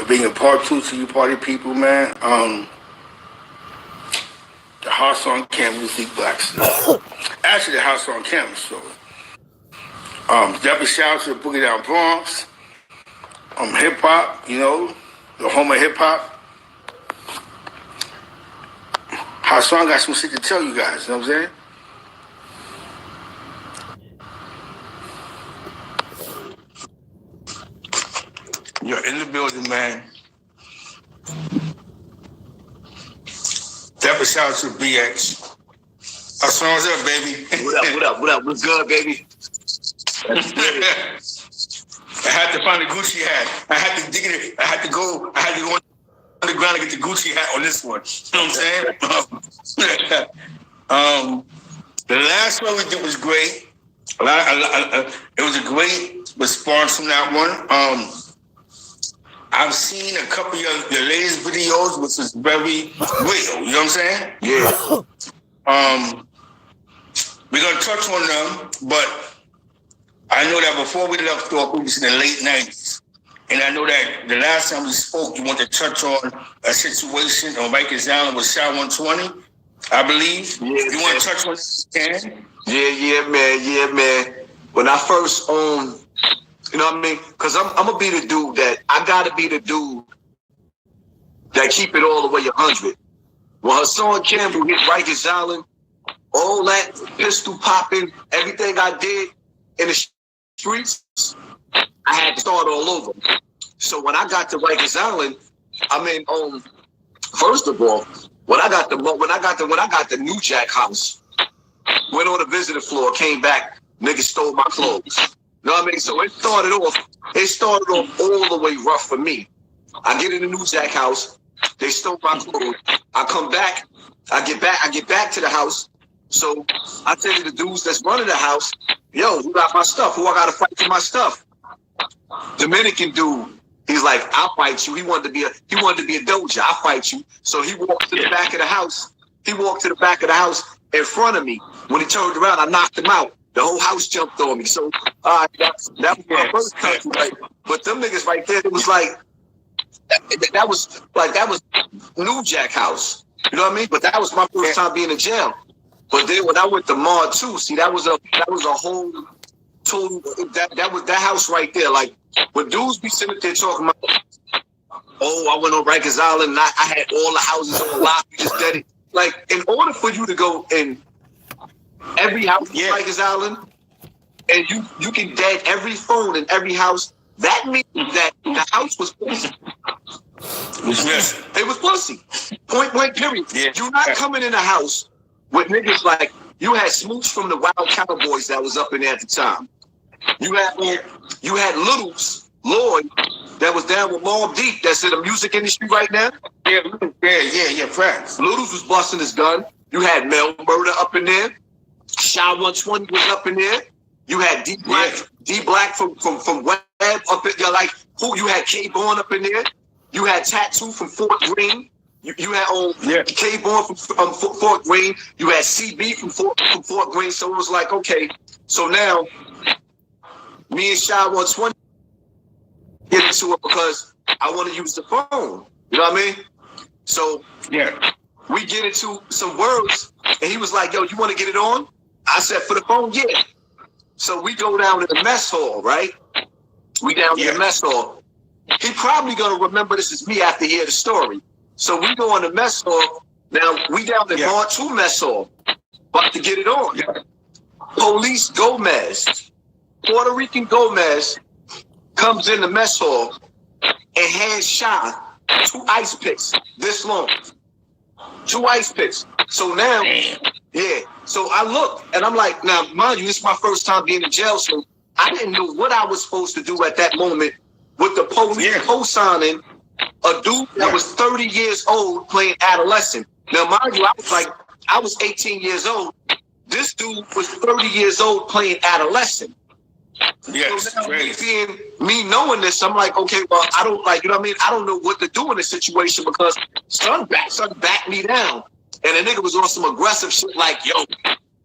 being a part two to you party people, man. The house on Campbell, Zeke Blacks. Actually, the house on Campbell, so. Definitely shout out to the Boogie Down Bronx. Hip hop, you know, the home of hip hop. Hassan got some shit to tell you guys, you know what I'm saying? You're in the building, man. Definitely shout out to BX. Hassan, what's up, baby? What up? What's good, baby? I had to find a Gucci hat. I had to dig it. I had to go on the ground to get the Gucci hat on this one. You know what I'm saying? The last one we did was great. It was a great response from that one. I've seen a couple of your latest videos, which is very real. You know what I'm saying? Yeah. We're gonna touch on them, but I know that before we left off, it was in the late 90s. And I know that the last time we spoke, you wanted to touch on a situation on Rikers Island with Sha120, I believe. Yeah, you want to touch on this, Ken? Yeah, man. When I first, you know what I mean? Because I'm going to be the dude that, I got to be the dude that keep it all the way 100. When Hassan Campbell hit Rikers Island, all that pistol popping, everything I did in the streets, I had to start all over. So when I got to Rikers Island, I mean, first of all, when I got the new Jailhouse, went on the visitor floor, came back, niggas stole my clothes. You know what I mean? So it started off all the way rough for me. I get in the new Jailhouse, they stole my clothes. I come back, I get back to the house. So I tell you the dudes that's running the house, yo, who got my stuff? Who I gotta fight for my stuff? Dominican dude, he's like, I'll fight you. He wanted to be a doja. I'll fight you. So he walked to the back of the house. He walked to the back of the house in front of me. When he turned around, I knocked him out. The whole house jumped on me. So that was my first country. Right? But them niggas right there, it was like that was New Jailhouse. You know what I mean? But that was my first time being in jail. But then when I went to Mod 2, see, that was a whole total, that house right there. Like, when dudes be sitting there talking about, oh, I went on Rikers Island and I had all the houses on lock, you just did it. Like, in order for you to go in every house in Rikers Island, and you can dead every phone in every house, that means that the house was pussy. It was pussy. Point blank, period. Yeah. You're not coming in a house with niggas like, you had Smooch from the Wild Cowboys that was up in there at the time. You had Littles, Lloyd, that was down with Mobb Deep, that's in the music industry right now. Yeah, friends. Littles was busting his gun. You had Mel Murder up in there. Sha120 was up in there. You had D Black from Web up in there. Like, who? You had K-Born up in there. You had Tattoo from Fort Greene. You had K-Born from Fort Greene. You had CB from Fort Greene. So it was like, okay, so now me and Sha120 get into it because I want to use the phone. You know what I mean? So we get into some words, and he was like, yo, you want to get it on? I said, for the phone, yeah. So we go down to the mess hall, right? We down to the mess hall. He probably going to remember this is me after he hear the story. So we go on the mess hall. Now, we down the Mod 2 mess hall, about to get it on. Police Gomez, Puerto Rican Gomez, comes in the mess hall and hands Sha 2 ice picks this long. 2 ice picks. So now, so I look and I'm like, now, mind you, this is my first time being in jail, so I didn't know what I was supposed to do at that moment with the police co-signing a dude that was 30 years old playing adolescent. Now, mind you, I was 18 years old. This dude was 30 years old playing adolescent. Yes, so now me knowing this, I'm like, okay, well, I don't you know what I mean? I don't know what to do in this situation because son backed me down. And the nigga was on some aggressive shit like, yo,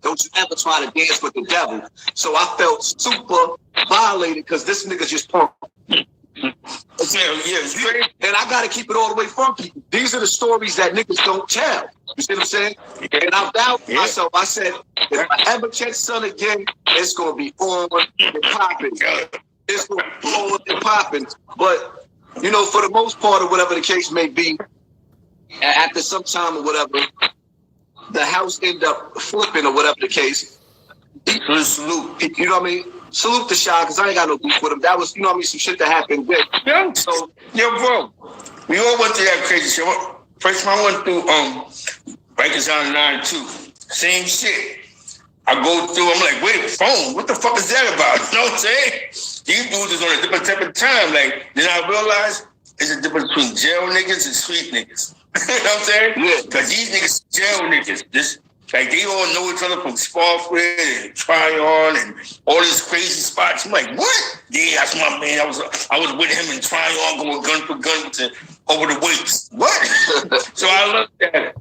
don't you ever try to dance with the devil. So I felt super violated because this nigga just punked. And I gotta keep it all the way funky. These are the stories that niggas don't tell. You see what I'm saying? And I vowed myself. I said, if I ever catch son again, it's gonna be on and popping. It's gonna be on and popping. But you know, for the most part, or whatever the case may be, after some time or whatever, the house ended up flipping or whatever the case. Salute, you know what I mean? Salute the Sha, because I ain't got no beef with him. That was, you know what I mean, some shit that happened with. Yeah. So, bro, we all went through that crazy shit. First time I went through Rikers on 9 too. Same shit. I go through, I'm like, wait, phone, what the fuck is that about? You know what I'm saying? These dudes is on a different type of time. Like, then I realized there's a difference between jail niggas and street niggas. You know what I'm saying? Yeah. Because these niggas jail niggas. Like, they all know each other from Spofford and Tryon and all these crazy spots. I'm like, what? Yeah, that's my man. I was with him in Tryon going gun for gun over the weights. What? So I looked at it.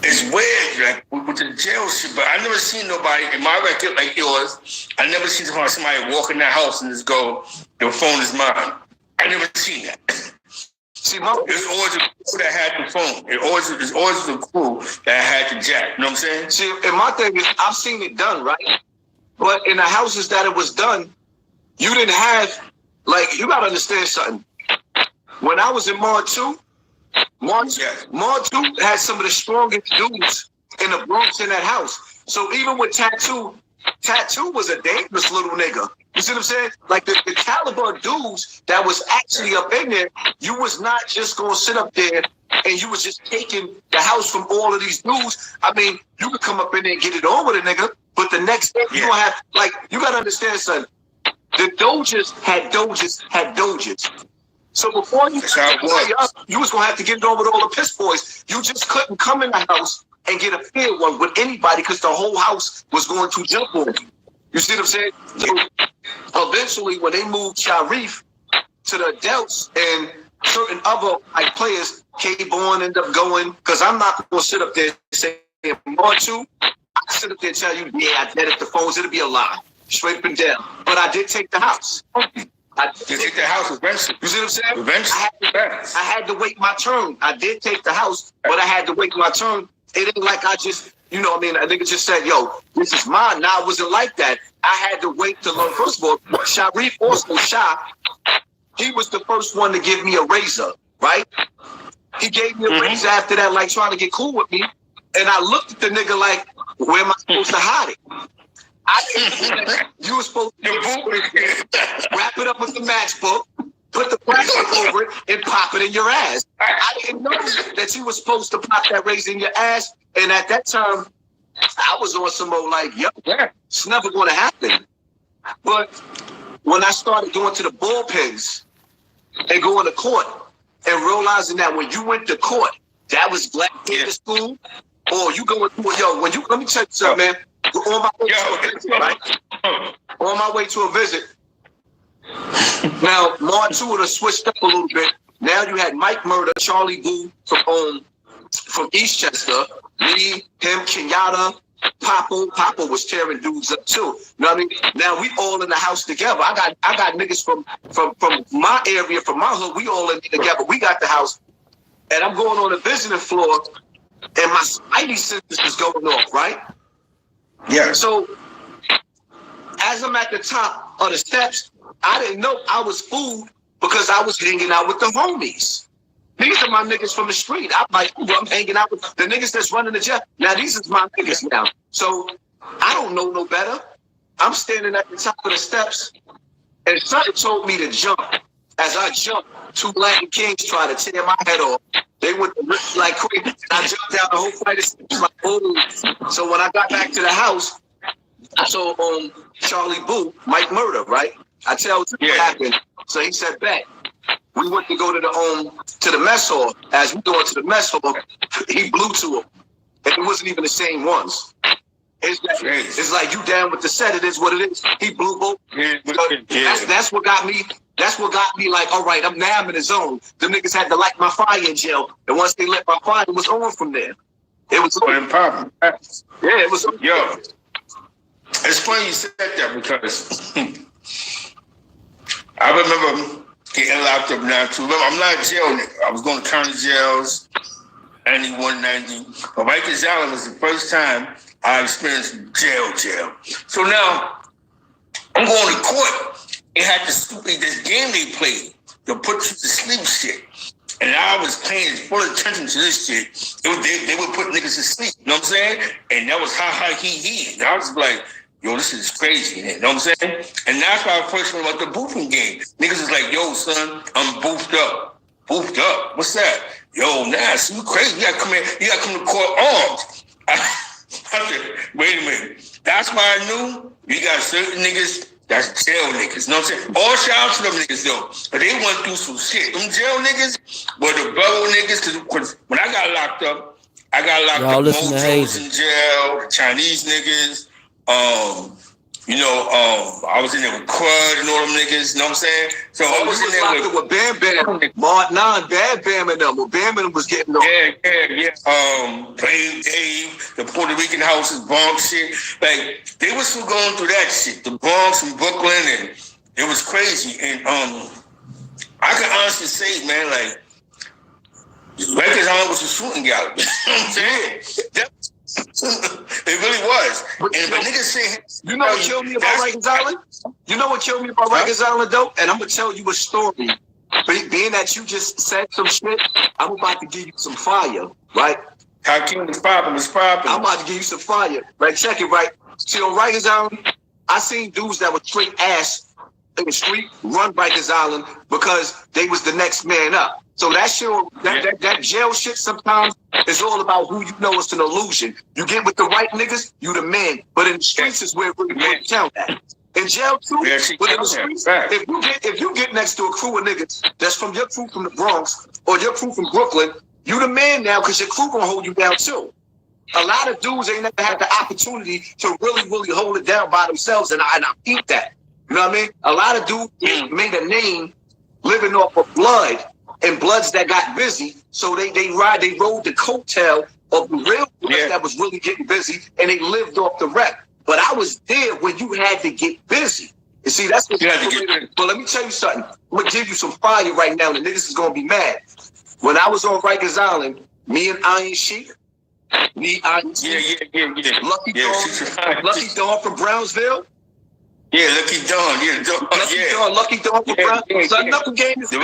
It's weird, like, with the jail shit, but I never seen nobody, in my record like yours, I never seen somebody walk in that house and just go, your phone is mine. I never seen that. See, it's always the crew that had the phone. It's always the crew that had the jack. You know what I'm saying? See, and my thing is, I've seen it done, right? But in the houses that it was done, you didn't have, like, you got to understand something. When I was in Mar 2, Mar 2 had some of the strongest dudes in the Bronx in that house. So even with Tattoo was a dangerous little nigga. You see what I'm saying? Like the caliber of dudes that was actually up in there, you was not just going to sit up there and you was just taking the house from all of these dudes. I mean, you could come up in there and get it on with a nigga, but the next day you gonna have, like, you got to understand, son, the Doges had Doges. So before you you was going to have to get it on with all the piss boys. You just couldn't come in the house and get a fair one with anybody because the whole house was going to jump on you. You see what I'm saying? So eventually, when they moved Sharif to the adults and certain other like players, K-Born ended up going, because I'm not going to sit up there and say, Marchu, I sit up there and tell you, yeah, I deaded the phones. It'll be a lie. Straight up and down. But I did take the house. I did take the house eventually. You see what I'm saying? Eventually. I had to wait my turn. I did take the house, but I had to wait my turn. It ain't like I just, you know what I mean? I think it just said, yo, this is mine. Now, it wasn't like that. I had to wait to learn. First of all, Sharif also he was the first one to give me a razor, right? He gave me a razor after that, like trying to get cool with me. And I looked at the nigga like, where am I supposed to hide it? I didn't know you were supposed to wrap it up with the matchbook, put the plastic over it, and pop it in your ass. I didn't know that you were supposed to pop that razor in your ass. And at that time, I was on some old like, yo, it's never going to happen. But when I started going to the bullpens and going to court and realizing that when you went to court, that was black in the school, or you going to, let me tell you something, man. On my way to a visit, right? On my way to a visit. Now, Martin would have switched up a little bit. Now you had Mike Murder, Charlie Boo from Eastchester, me, him, Kenyatta, Papa was tearing dudes up too. You know what I mean? Now we all in the house together. I got niggas from my area, from my hood. We all in together. We got the house, and I'm going on the visiting floor, and my spidey senses is going off, right? Yeah. So as I'm at the top of the steps, I didn't know I was fooled because I was hanging out with the homies. These are my niggas from the street. I'm hanging out with the niggas that's running the jet. Now these is my niggas now. So I don't know no better. I'm standing at the top of the steps, and something told me to jump. As I jumped, two Latin kings tried to tear my head off. They went like crazy. I jumped down the whole flight of steps like, oh. So when I got back to the house, I saw Charlie Boo, Mike Murder, right? I tell you what happened. So he said, bet. We went to go to the mess hall. As we go into the mess hall, he blew to him. And it wasn't even the same ones. It's like you down with the set. It is what it is. He blew both. That's what got me. That's what got me like, all right, I'm in the zone. The niggas had to light my fire in jail. And once they lit my fire, it was on from there. It was on. Yeah, it was on. Yo, it's funny you said that because I remember getting locked up now too. Remember, I'm not a jail nigga. I was going to county jails, 91, 90. But Rikers Island was the first time I experienced jail. So now I'm going to court. It had this game they played, the put you to sleep shit. And I was paying full attention to this shit. They would put niggas to sleep, you know what I'm saying? And that was ha, he. And I was like, yo, this is crazy, you know what I'm saying? And that's why I first learned about the boofing game. Niggas is like, yo, son, I'm boofed up. Boofed up? What's that? Yo, Nas, you crazy. You gotta come in, you gotta come to court armed. I said, wait a minute. That's why I knew you got certain niggas that's jail niggas, you know what I'm saying? All shout out to them niggas though. But they went through some shit. Them jail niggas were the borough niggas, cause when I got locked up, Y'all listen to Mojos in jail, the Chinese niggas. I was in there with Crud and all them niggas, you know what I'm saying? So I was in there with Bam Bam, Mark 9, Bam Bam and them. Well, Bam Bam was getting on. Yeah. Plain Dave, the Puerto Rican houses, Bronx shit. Like, they was still going through that shit. The Bronx and Brooklyn, and it was crazy. And I can honestly say, man, like, Rikers Island was a shooting gallery. You know what I'm saying? It really was. But niggas say, you know what killed me about Rikers Island? You know what killed me about Rikers Island, though? And I'm going to tell you a story. Being that you just said some shit, I'm about to give you some fire, right? How King was popping. I'm about to give you some fire. Right, check it, right? See, on Rikers Island, I seen dudes that were straight ass in the street run Rikers Island because they was the next man up. So that shit, that jail shit sometimes is all about who you know. It's an illusion. You get with the right niggas, you the man. But in the streets is where it really count at. In jail too, but in the streets, if you get next to a crew of niggas that's from your crew from the Bronx or your crew from Brooklyn, you the man now because your crew gonna hold you down too. A lot of dudes ain't never had the opportunity to really hold it down by themselves, and I keep that. You know what I mean? A lot of dudes made a name living off of blood and bloods that got busy, so they rode the coattail of the real bloods that was really getting busy, and they lived off the rep. But I was there when you had to get busy. You see, that's what you had to get busy. But let me tell you something. I'm gonna give you some fire right now. The niggas is gonna be mad. When I was on Rikers Island, me and Iron Sheik, Lucky Dawn from Brownsville. Yeah, Lucky Dawn. Lucky Dawn from Brownsville. Son Knuckle Game is mean.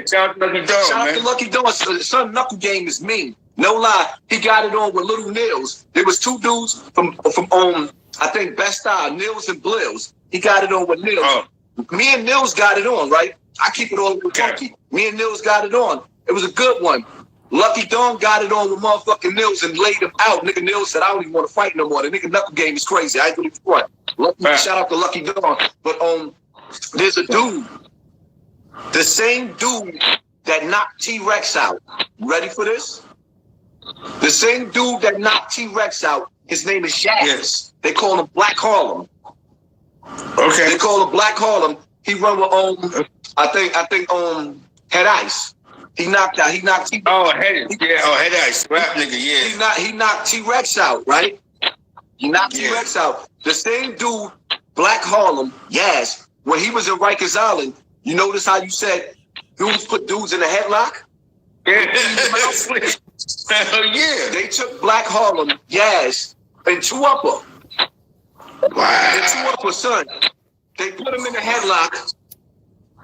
Shout out to Lucky Dawn. Shout out to Lucky Dawn. Son Knuckle Game is mean. No lie, he got it on with Little Nils. There was two dudes from I think Best Style, Nils and Blills. He got it on with Nils. Me and Nils got it on, right? I keep it all with funky. Me and Nils got it on. It was a good one. Lucky Dawn got it on with motherfucking Nils and laid him out. Nigga Nils said, I don't even want to fight no more. The nigga Knuckle Game is crazy. I ain't really front. Shout out to Lucky Dawn. But there's a dude, the same dude that knocked T-Rex out. You ready for this? The same dude that knocked T-Rex out, his name is Yaz. Yes. They call him Black Harlem. Okay. They call him Black Harlem. He run with I think Head Ice. He knocked out. Head Ice. Rap nigga, yeah. He knocked T-Rex out, right? He knocked T-Rex out. The same dude, Black Harlem, Yaz, when he was in Rikers Island, you notice how you said dudes put dudes in a headlock? Yeah. Hell yeah. They took Black Harlem, Yaz, and two upper. Wow. And two upper, son. They put him in a headlock.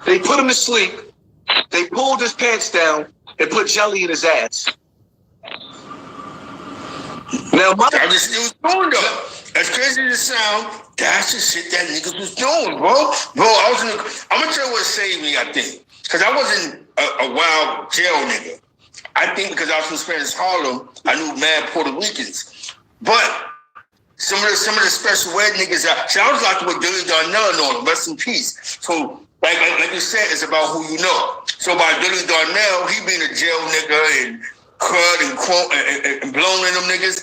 They put him to sleep. They pulled his pants down and put jelly in his ass. Now, it was doing though. As crazy as it sounds, that's the shit that niggas was doing, bro. I'm gonna tell you what saved me, I think. Because I wasn't a wild jail nigga. I think because I was from Spanish Harlem, I knew mad Puerto Ricans. But some of the special ed niggas, I was locked with Billy Darnell and all them, rest in peace. So, like you said, it's about who you know. So by Billy Darnell, he being a jail nigga and Crud and Blown in them niggas,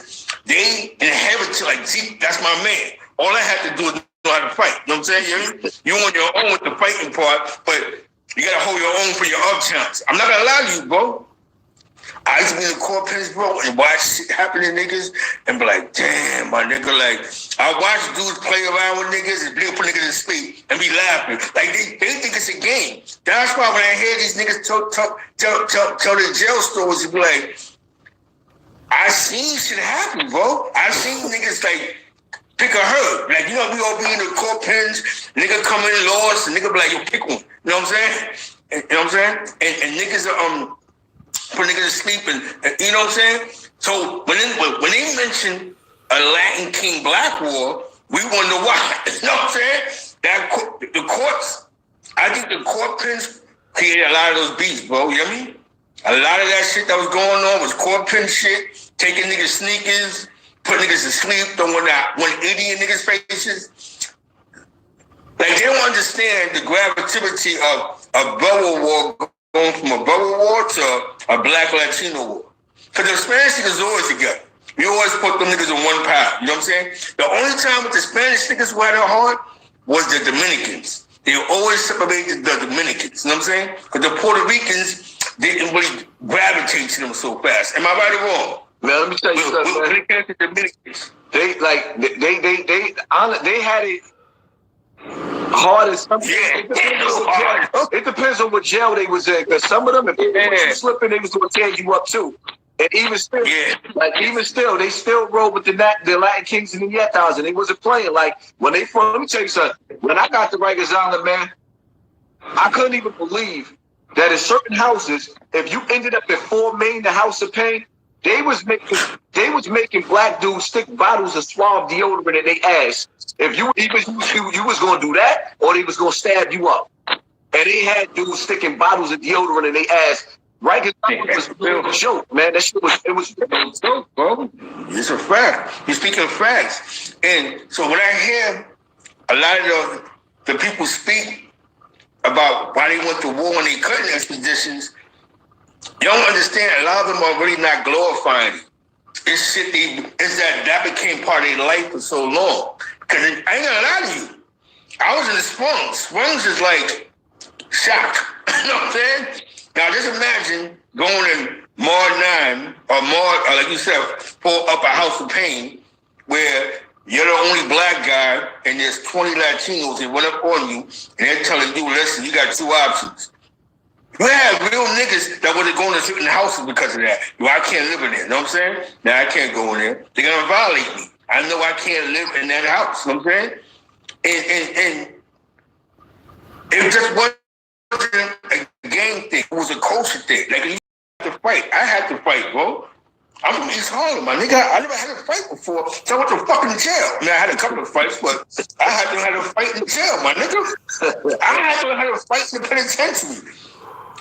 they inherited like Zeke, that's my man. All I had to do is know how to fight. You know what I'm saying? You on your own with the fighting part, but you gotta hold your own for your up chance. I'm not gonna lie to you, bro. I used to be in the court pens, bro, and watch shit happen to niggas and be like, damn, my nigga, like, I watch dudes play around with niggas and put niggas to sleep and be laughing. Like, they think it's a game. That's why when I hear these niggas tell the jail stories, it be like, I seen shit happen, bro. I seen niggas, like, pick a herd. Like, you know, we all be in the court pens, nigga come in lost, and nigga be like, yo, pick one. You know what I'm saying? You know what I'm saying? And niggas are, put niggas to sleep, and you know what I'm saying? So when they mention a Latin King Black War, we wonder why. You know what I'm saying? The courts, I think the court pens created a lot of those beats, bro. You know what I mean? A lot of that shit that was going on was court pen shit, taking niggas sneakers, put niggas to sleep, throwing that 180 in niggas' faces. Like, they don't understand the gravity of a brother war going from a brother war to a Black Latino war. Because the Spanish niggas always together. We always put them niggas in one pile. You know what I'm saying? The only time with the Spanish niggas who had it hard was the Dominicans. They always separated the Dominicans. You know what I'm saying? Because the Puerto Ricans didn't really gravitate to them so fast. Am I right or wrong? Man, let me tell you something. When it came to the Dominicans, they had it hard as something. Yeah, it depends on what jail they was in. Because some of them, if they were slipping, they was going to tear you up too. And even still, they still roll with the Latin Kings and the Yetas, and they wasn't playing. Like, when they fought, let me tell you something. When I got to Rikers Island, man, I couldn't even believe that in certain houses, if you ended up at 4 Main, the House of Pain, they was making black dudes stick bottles of Suave deodorant in their ass. If you was gonna do that, or they was gonna stab you up. And they had dudes sticking bottles of deodorant in their ass. Rikers was a joke, man. That shit was a joke, bro. It's a fact. You're speaking facts. And so when I hear a lot of the people speak about why they went to war and they couldn't expeditions, you don't understand. A lot of them are really not glorifying it. It's shit. It's that became part of their life for so long. Because I ain't gonna lie to you, I was in the Springs. Springs is like shock. You know what I'm saying? Now just imagine going in Mar 9 or Mar, like you said, pull up a House of Pain where you're the only black guy and there's 20 Latinos that run up on you and they're telling you, listen, you got 2 options. You have real niggas that would have gone to certain houses because of that. Yo, I can't live in there. You know what I'm saying? Now I can't go in there. They're gonna violate me. I know I can't live in that house. You know what I'm saying? And it just wasn't a game thing. It was a culture thing. Like, you had to fight. I had to fight, bro. I'm from East Harlem, my nigga. I never had a fight before, so I went to fucking jail. I mean, I had a couple of fights, but I had to have a fight in jail, my nigga. I had to have a fight in the penitentiary.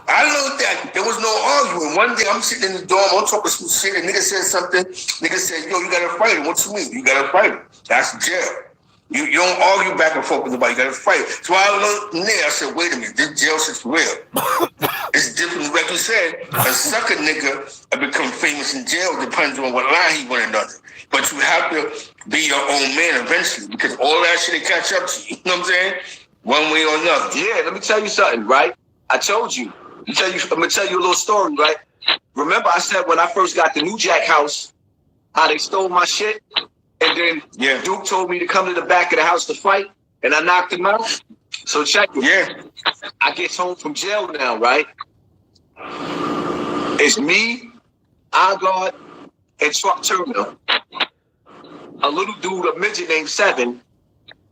I learned that there was no arguing. One day I'm sitting in the dorm, I'm talking some shit, and nigga said something. Nigga said, yo, you gotta fight him. What you mean? You gotta fight him. That's jail. You don't argue back and forth with nobody. You gotta fight. So I learned there, I said, wait a minute, this jail shit's real. It's different. Like you said, a sucker nigga become famous in jail depends on what line he went under. But you have to be your own man eventually, because all that shit will catch up to you. You know what I'm saying? One way or another. Yeah, let me tell you something, right? I told you. I'm gonna tell you a little story, right? Remember I said when I first got the New Jack house, how they stole my shit? And then Duke told me to come to the back of the house to fight, and I knocked him out. So check it. Yeah. I get home from jail now, right? It's me, Agard, and Chuck Turner. A little dude, a midget named Seven.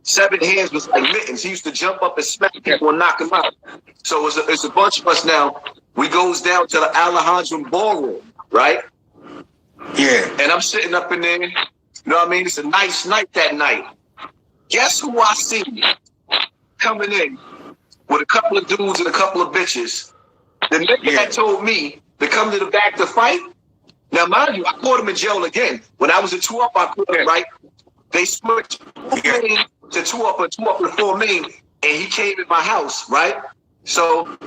7 hands was like mittens. He used to jump up and smack people and knock them out. So it's a bunch of us now. We goes down to the Alejandro ballroom, right? Yeah. And I'm sitting up in there. You know what I mean? It's a nice night that night. Guess who I see coming in with a couple of dudes and a couple of bitches? The nigga that told me to come to the back to fight. Now, mind you, I caught him in jail again. When I was a 2-up, I caught him, right? They switched 4 Main to 2-up and 2-up and 4 Main, and he came in my house, right? So,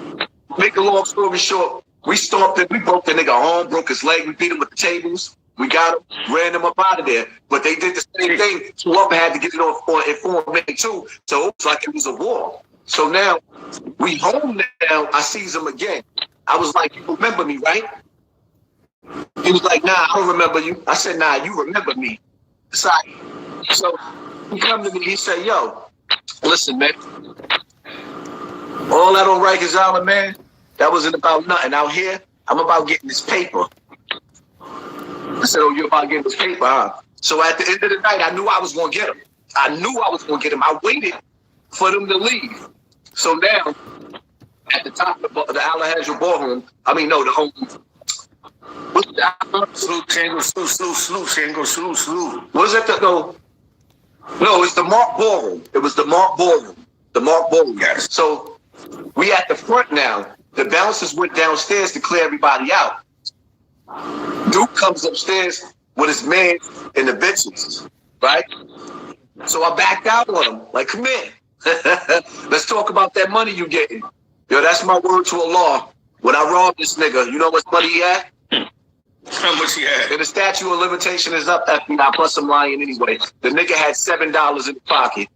make a long story short, we stomped it. We broke the nigga arm, broke his leg. We beat him with the tables. We got him, ran him up out of there. But they did the same thing. 2-up had to get it on in 4 Main too. So it was like it was a war. So now we home now. I sees him again. I was like, you remember me, right? He was like, nah, I don't remember you. I said, nah, you remember me. So he come to me, he said, yo, listen, man. All that on Rikers Island, man, that wasn't about nothing. Out here, I'm about getting this paper. I said, oh, you're about getting this paper, huh? So at the end of the night, I knew I was going to get him. I knew I was going to get him. I waited for them to leave. So now, at the top of the Alejandro Ballroom, the home. What's that? Slew. Was it No, it's the Mark Ballroom. It was the Mark Ballroom. The Mark Ballroom. Yes. So we at the front now. The bouncers went downstairs to clear everybody out. Duke comes upstairs with his man and the bitches, right? So I backed out on him. Like, come in. Let's talk about that money you getting. Yo, that's my word to Allah. When I robbed this nigga, you know what money he had? How much he had? And the statute of limitation is up, FBI, plus I'm lying anyway. The nigga had $7 in the pocket.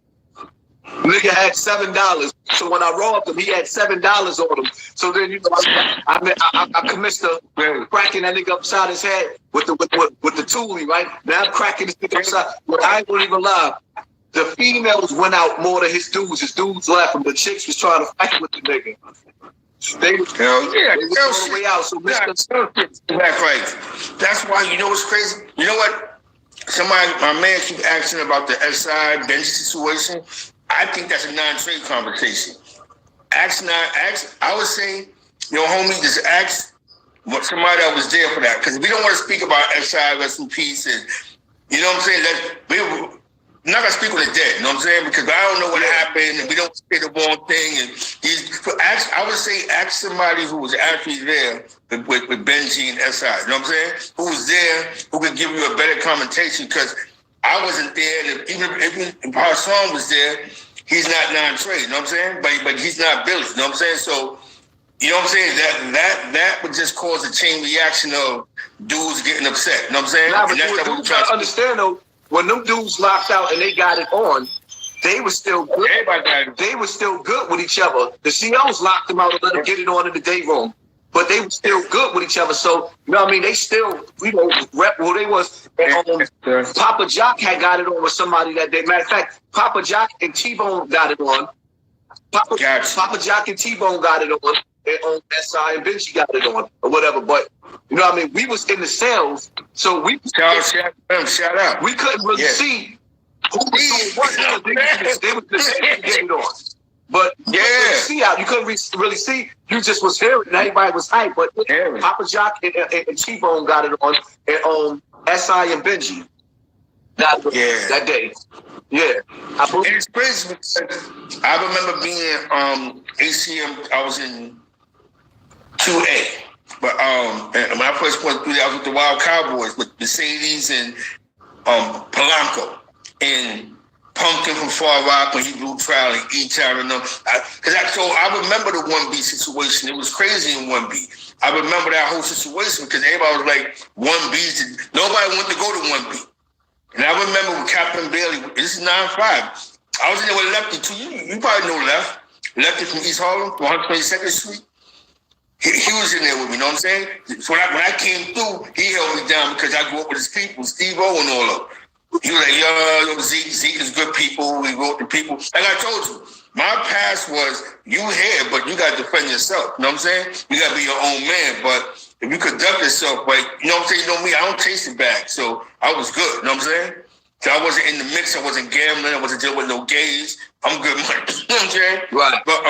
The nigga had $7. So when I robbed him, he had $7 on him. So then, I commenced cracking that nigga upside his head with the toolie, right? Now I'm cracking this nigga upside. But I ain't gonna even lie. The females went out more than his dudes. His dudes left him. The chicks was trying to fight with the nigga. They was all the way out. So that's right. That's why, you know what's crazy? You know what? My man keep asking about the SI Benji situation. I think that's a non-trade conversation. I would say, homie, just ask somebody that was there for that. Because we don't want to speak about SI, rest in peace, and you know what I'm saying? I'm not gonna speak on the dead, you know what I'm saying? Because I don't know what happened, and we don't say the wrong thing. And I would say ask somebody who was actually there with Benji and SI, you know what I'm saying? Who was there, who could give you a better commentation, because I wasn't there. Even if Hassan was there, he's not non-trade, you know what I'm saying? But he's not Billy, you know what I'm saying? So, you know what I'm saying? That would just cause a chain reaction of dudes getting upset, you know what I'm saying? Nah, but you gotta understand though, when them dudes locked out and they got it on, they were still good. They were still good with each other. The COs locked them out and let them get it on in the day room. But they were still good with each other. So, you know what I mean? They still, rep who they was. Papa Jock had got it on with somebody that day. Matter of fact, Papa Jock and T-Bone got it on. Papa Jock and T-Bone got it on. And SI and Benji got it on or whatever. But, you know what I mean? We was in the cells. So shout out. We couldn't really see who was doing what. They were just getting it on. But you couldn't really see. You just was hearing and everybody was hyped. But Papa Jock and T-Bone got it on and SI and Benji that day. Yeah. It's crazy because I remember being in ACM, I was in 2A. But and when I first went through there, I was with the Wild Cowboys with Mercedes and Polanco and Pumpkin from Far Rock when he blew trial and E-Town and them. I remember the 1B situation. It was crazy in 1B. I remember that whole situation because everybody was like 1B. Nobody wanted to go to 1B. And I remember with Captain Bailey, this is 9-5. I was in there with Lefty too. You probably know Lefty from East Harlem, 122nd Street. He was in there with me, you know what I'm saying? So when I came through, he held me down because I grew up with his people, Steve-O and all of them. He was like, yo, Zeke is good people. We wrote the people. Like I told you, my past was you here, but you got to defend yourself. You know what I'm saying? You got to be your own man. But if you conduct yourself right, you know what I'm saying? You know me, I don't chase it back. So I was good. You know what I'm saying? So I wasn't in the mix. I wasn't gambling. I wasn't dealing with no gays. I'm good money. You know what I'm saying? Right. But,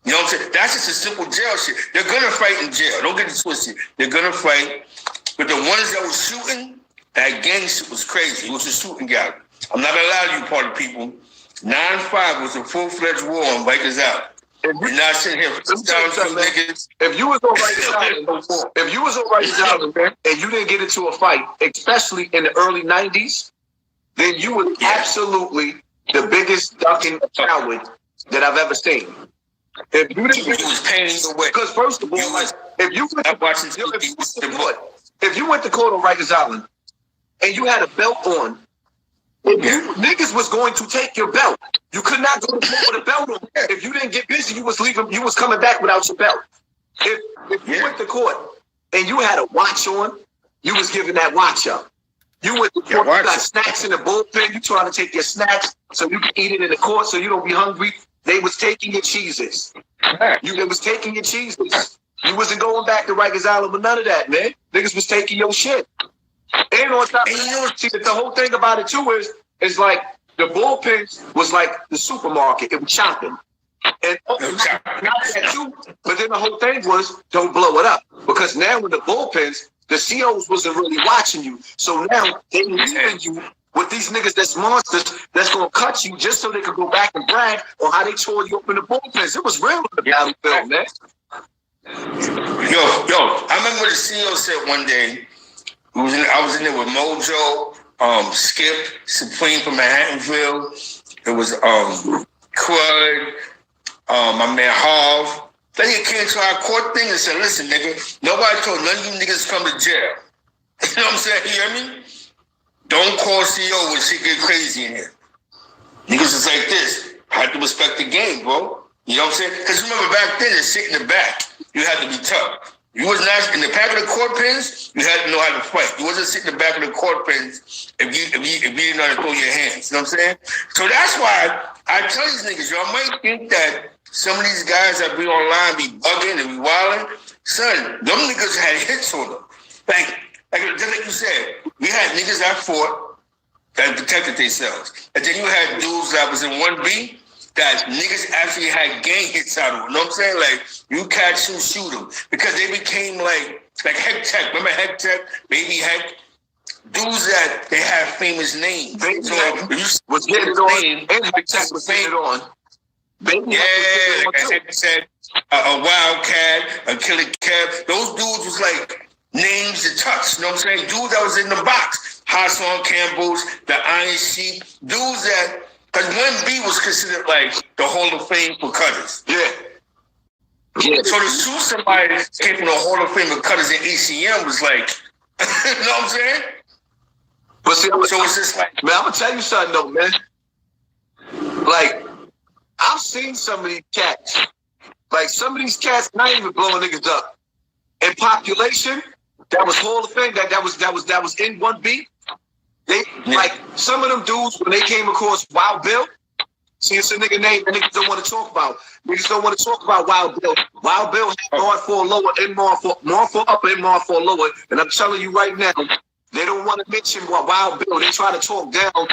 you know what I'm saying? That's just a simple jail shit. They're going to fight in jail. Don't get it twisted. They're going to fight. But the ones that was shooting, that gang shit was crazy. It was a shooting gallery. I'm not going to lie to you, party people. 9-5 was a full-fledged war on Rikers Island. We're not sitting here for niggas. If you was on Rikers Island, and you didn't get into a fight, especially in the early 90s, then you were absolutely the biggest ducking coward that I've ever seen. If you didn't get because first of all, if you went to court on Rikers Island and you had a belt on, niggas was going to take your belt. You could not go to court with a belt on. If you didn't get busy, you was coming back without your belt. If you went to court and and you had a watch on, you was giving that watch up. You went to court, you got snacks in the bullpen, you trying to take your snacks so you can eat it in the court so you don't be hungry. They was taking your cheeses. They was taking your cheeses. You wasn't going back to Rikers Island with none of that, man. Niggas was taking your shit. And on top of that, see, the whole thing about it too is like the bullpen was like the supermarket. It was shopping. And not that too, but then the whole thing was don't blow it up. Because now with the bullpens, the COs wasn't really watching you. So now they leaving you with these niggas that's monsters that's gonna cut you just so they could go back and brag on how they tore you up in the bullpens. It was real in the battlefield, man. Yo, I remember the CEO said one day, I was in there with Mojo, Skip, Supreme from Manhattanville. It was Crud, my man Harv. Then he came to our court thing and said, listen, nigga, nobody told none of you niggas come to jail. You know what I'm saying? You hear me? Don't call CEO when shit get crazy in here. Niggas is like this. I have to respect the game, bro. You know what I'm saying? Because remember back then, to sit in the back, you had to be tough. You was not in the back of the court pens. You had to know how to fight. You wasn't sitting in the back of the court pens if you didn't know how to throw your hands. You know what I'm saying? So that's why I tell these niggas, y'all might think that some of these guys that be online be bugging and be wilding. Son, them niggas had hits on them. Like just like you said, we had niggas that fought that protected themselves, and then you had dudes that was in 1B. That niggas actually had gang hits out of them. You know what I'm saying? Like, you catch them, shoot them. Because they became like Heck Tech. Remember Heck Tech? Baby Heck? Dudes that they have famous names. Baby so Heck was getting it on. And Heck Tech was getting it on. Baby Heck said a Wildcat, a Killer Kev. Those dudes was like names to touch. You know what I'm saying? Dudes that was in the box. Hassan, Campbell's, the Iron Sheep. Dudes that... Because 1B was considered like the Hall of Fame for cutters. Yeah. So to sue somebody that came from the Hall of Fame for cutters in ACM was like, you know what I'm saying? But see, so it's just like, man, I'm gonna tell you something though, man. Like, I've seen some of these cats. Like some of these cats not even blowing niggas up. In population, that was Hall of Fame. That was in 1B. Like some of them dudes when they came across Wild Bill. See, it's a nigga name that niggas don't want to talk about. Niggas don't want to talk about Wild Bill. Wild Bill had Mark for lower and Mark for upper and Mark for lower. And I'm telling you right now, they don't want to mention what Wild Bill. They try to talk down,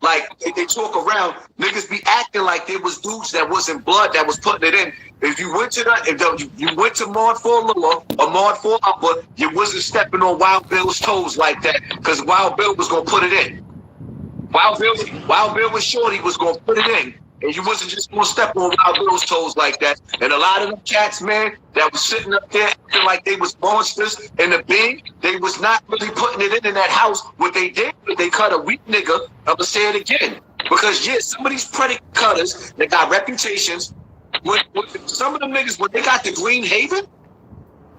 like they talk around. Niggas be acting like there was dudes that wasn't blood that was putting it in. If you went to you went to Mark for lower or Mark for upper, you wasn't stepping on Wild Bill's toes like that because Wild Bill was gonna put it in. Wild Bill was shorty was gonna put it in. And you wasn't just gonna step on Wild Bill's toes like that. And a lot of them cats, man, that was sitting up there acting like they was monsters in the big, they was not really putting it in that house. What they did, they cut a weak nigga. I'm gonna say it again. Because yeah, some of these predicate cutters, they got reputations. When some of them niggas, when they got the Green Haven,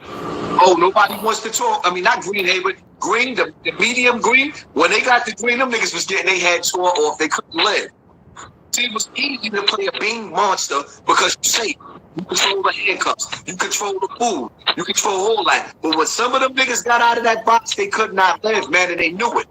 oh, nobody wants to talk. I mean, not Green Haven, green, the medium green. When they got the green, them niggas was getting their head tore off. They couldn't live. See, it was easy to play a being monster because you say you control the handcuffs, you control the food, you control all that. But when some of them niggas got out of that box, they could not live, man, and they knew it.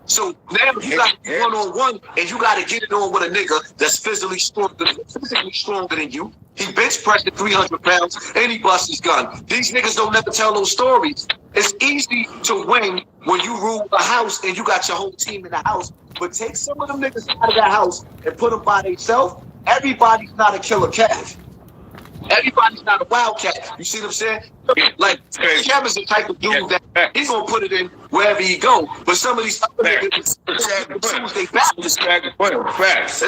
So now you got one-on-one, and you got to get it on with a nigga that's physically stronger than you. He bench pressed 300 pounds, and he busts his gun. These niggas don't never tell those stories. It's easy to win when you rule the house and you got your whole team in the house. But take some of them niggas out of that house and put them by themselves. Everybody's not a killer cat. Everybody's not a wildcat. You see what I'm saying? Like, Kevin's the type of dude that he's going to put it in wherever he go. But some of these other niggas, they back. It's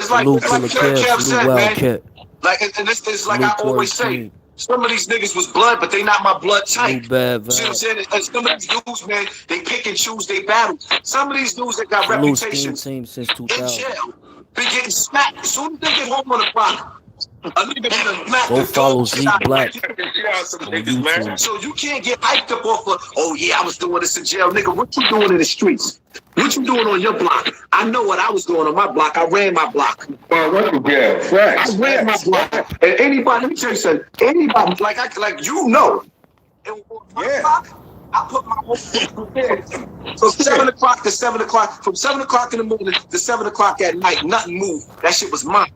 like Kev said, man. Like, and this is like I always say, some of these niggas was blood, but they not my blood type. See what I'm saying? And some of these dudes, man, they pick and choose their battles. Some of these dudes that got reputations team since 2000. in jail, be getting smacked as soon as they get home on the block. Go follow Zeke Black. So you can't get hyped up off of, oh yeah, I was doing this in jail. Nigga, what you doing in the streets? What you doing on your block? I know what I was doing on my block. I ran my block. I ran my block. And anybody, let me tell you something. Anybody, like you know. And on my block, I put my whole there. From 7 o'clock to 7 o'clock, from 7 o'clock in the morning to 7 o'clock at night, nothing moved. That shit was mine.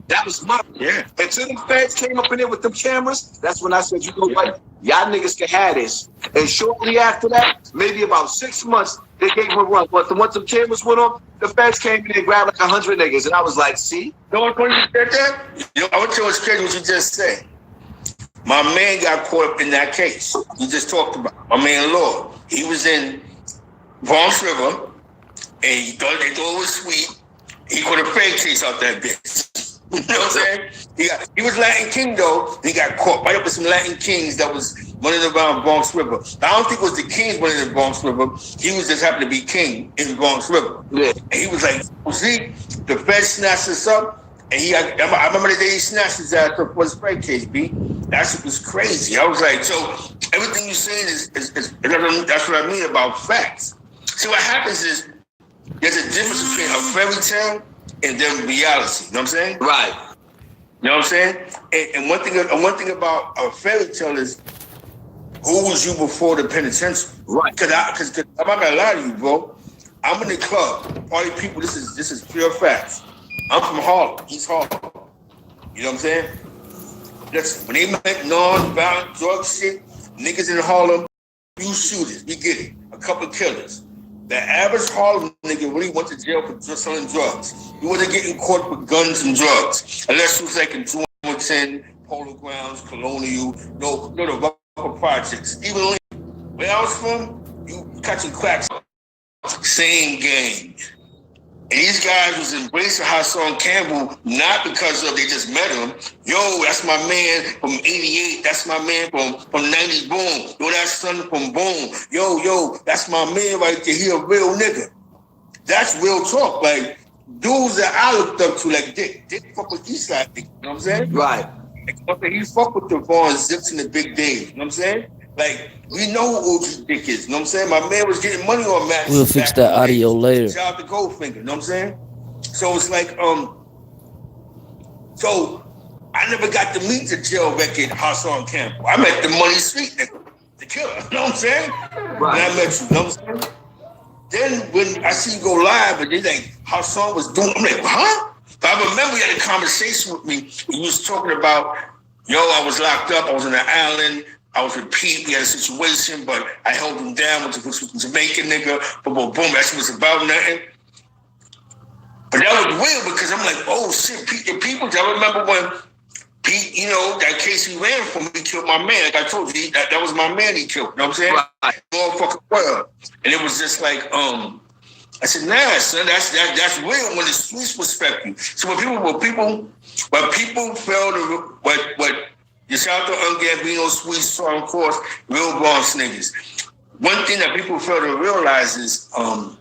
That was mine. Yeah. Until the feds came up in there with them cameras, that's when I said, you know what? Y'all niggas can have this. And shortly after that, maybe about 6 months, they gave him a run. But once the cameras went on, the feds came in and grabbed like 100 niggas. And I was like, see? You know what you said that? You know, I want to tell you what's crazy what you just said. My man got caught up in that case you just talked about. My man Lord. He was in Bronx River, and they thought it was sweet. He caught a fake case out that bitch. You know what I'm saying? He was Latin King though. He got caught right up with some Latin Kings that was running around Bronx River. I don't think it was the Kings running in Bronx River. He was just happened to be king in Bronx River. Yeah. And he was like, see, the feds snatched us up. And I remember the day he snatched his ass up for the spray case, B. That shit was crazy. I was like, so everything you're saying is that's what I mean about facts. See, what happens is there's a difference between a fairy tale and then reality. You know what I'm saying? Right. You know what I'm saying? And one thing about a fairy tale is who was you before the penitentiary? Right. Because I'm not gonna lie to you, bro. I'm in the club, party people. This is pure facts. I'm from Harlem, East Harlem. You know what I'm saying? Listen, when they make non-violent drug shit, niggas in Harlem, few shooters, we get it. A couple of killers. The average Harlem nigga really went to jail for just selling drugs. He wasn't getting caught with guns and drugs. Unless it was like in 210, Polo Grounds, Colonial, the Rougher Projects. Even where I was from, you catching cracks. Same game. And these guys was embracing Hassan Campbell not because of they just met him. Yo, that's my man from 88. That's my man from 90 Boom. Yo, that's son from Boom. Yo, that's my man right there. He a real nigga. That's real talk. Like, dudes that I looked up to, like Dick fuck with Eastside, you know what I'm saying? Right. Like, he fuck with the Vaughn Zips and the Big Dave, you know what I'm saying? Like, we know who OG Dick is, you know what I'm saying? My man was getting money on Max. We'll fix that audio later. Shout out to Goldfinger, you know what I'm saying? So it's like, so I never got to meet the jail record Hassan Campbell. I met the Money Street nigga, the killer, you know what I'm saying? Right. And I met you, you know what I'm saying? Then when I see you go live and they like, Hassan was doing, I'm like, huh? But I remember you had a conversation with me. You was talking about, yo, I was locked up, I was on an island, I was with Pete, we had a situation, but I held him down with the Jamaican nigga, boom, that shit was about nothing. But that was weird because I'm like, oh shit, Pete, the people, I remember when Pete, you know, that case he ran from, he killed my man. Like I told you, that was my man he killed, you know what I'm saying? Right. Motherfucking world. And it was just like, I said, nah, son, that's real when the streets respect you. So when people fail to, what you shout out to Gambino, Sweet Strong Course, real Bronx niggas. One thing that people fail to realize is real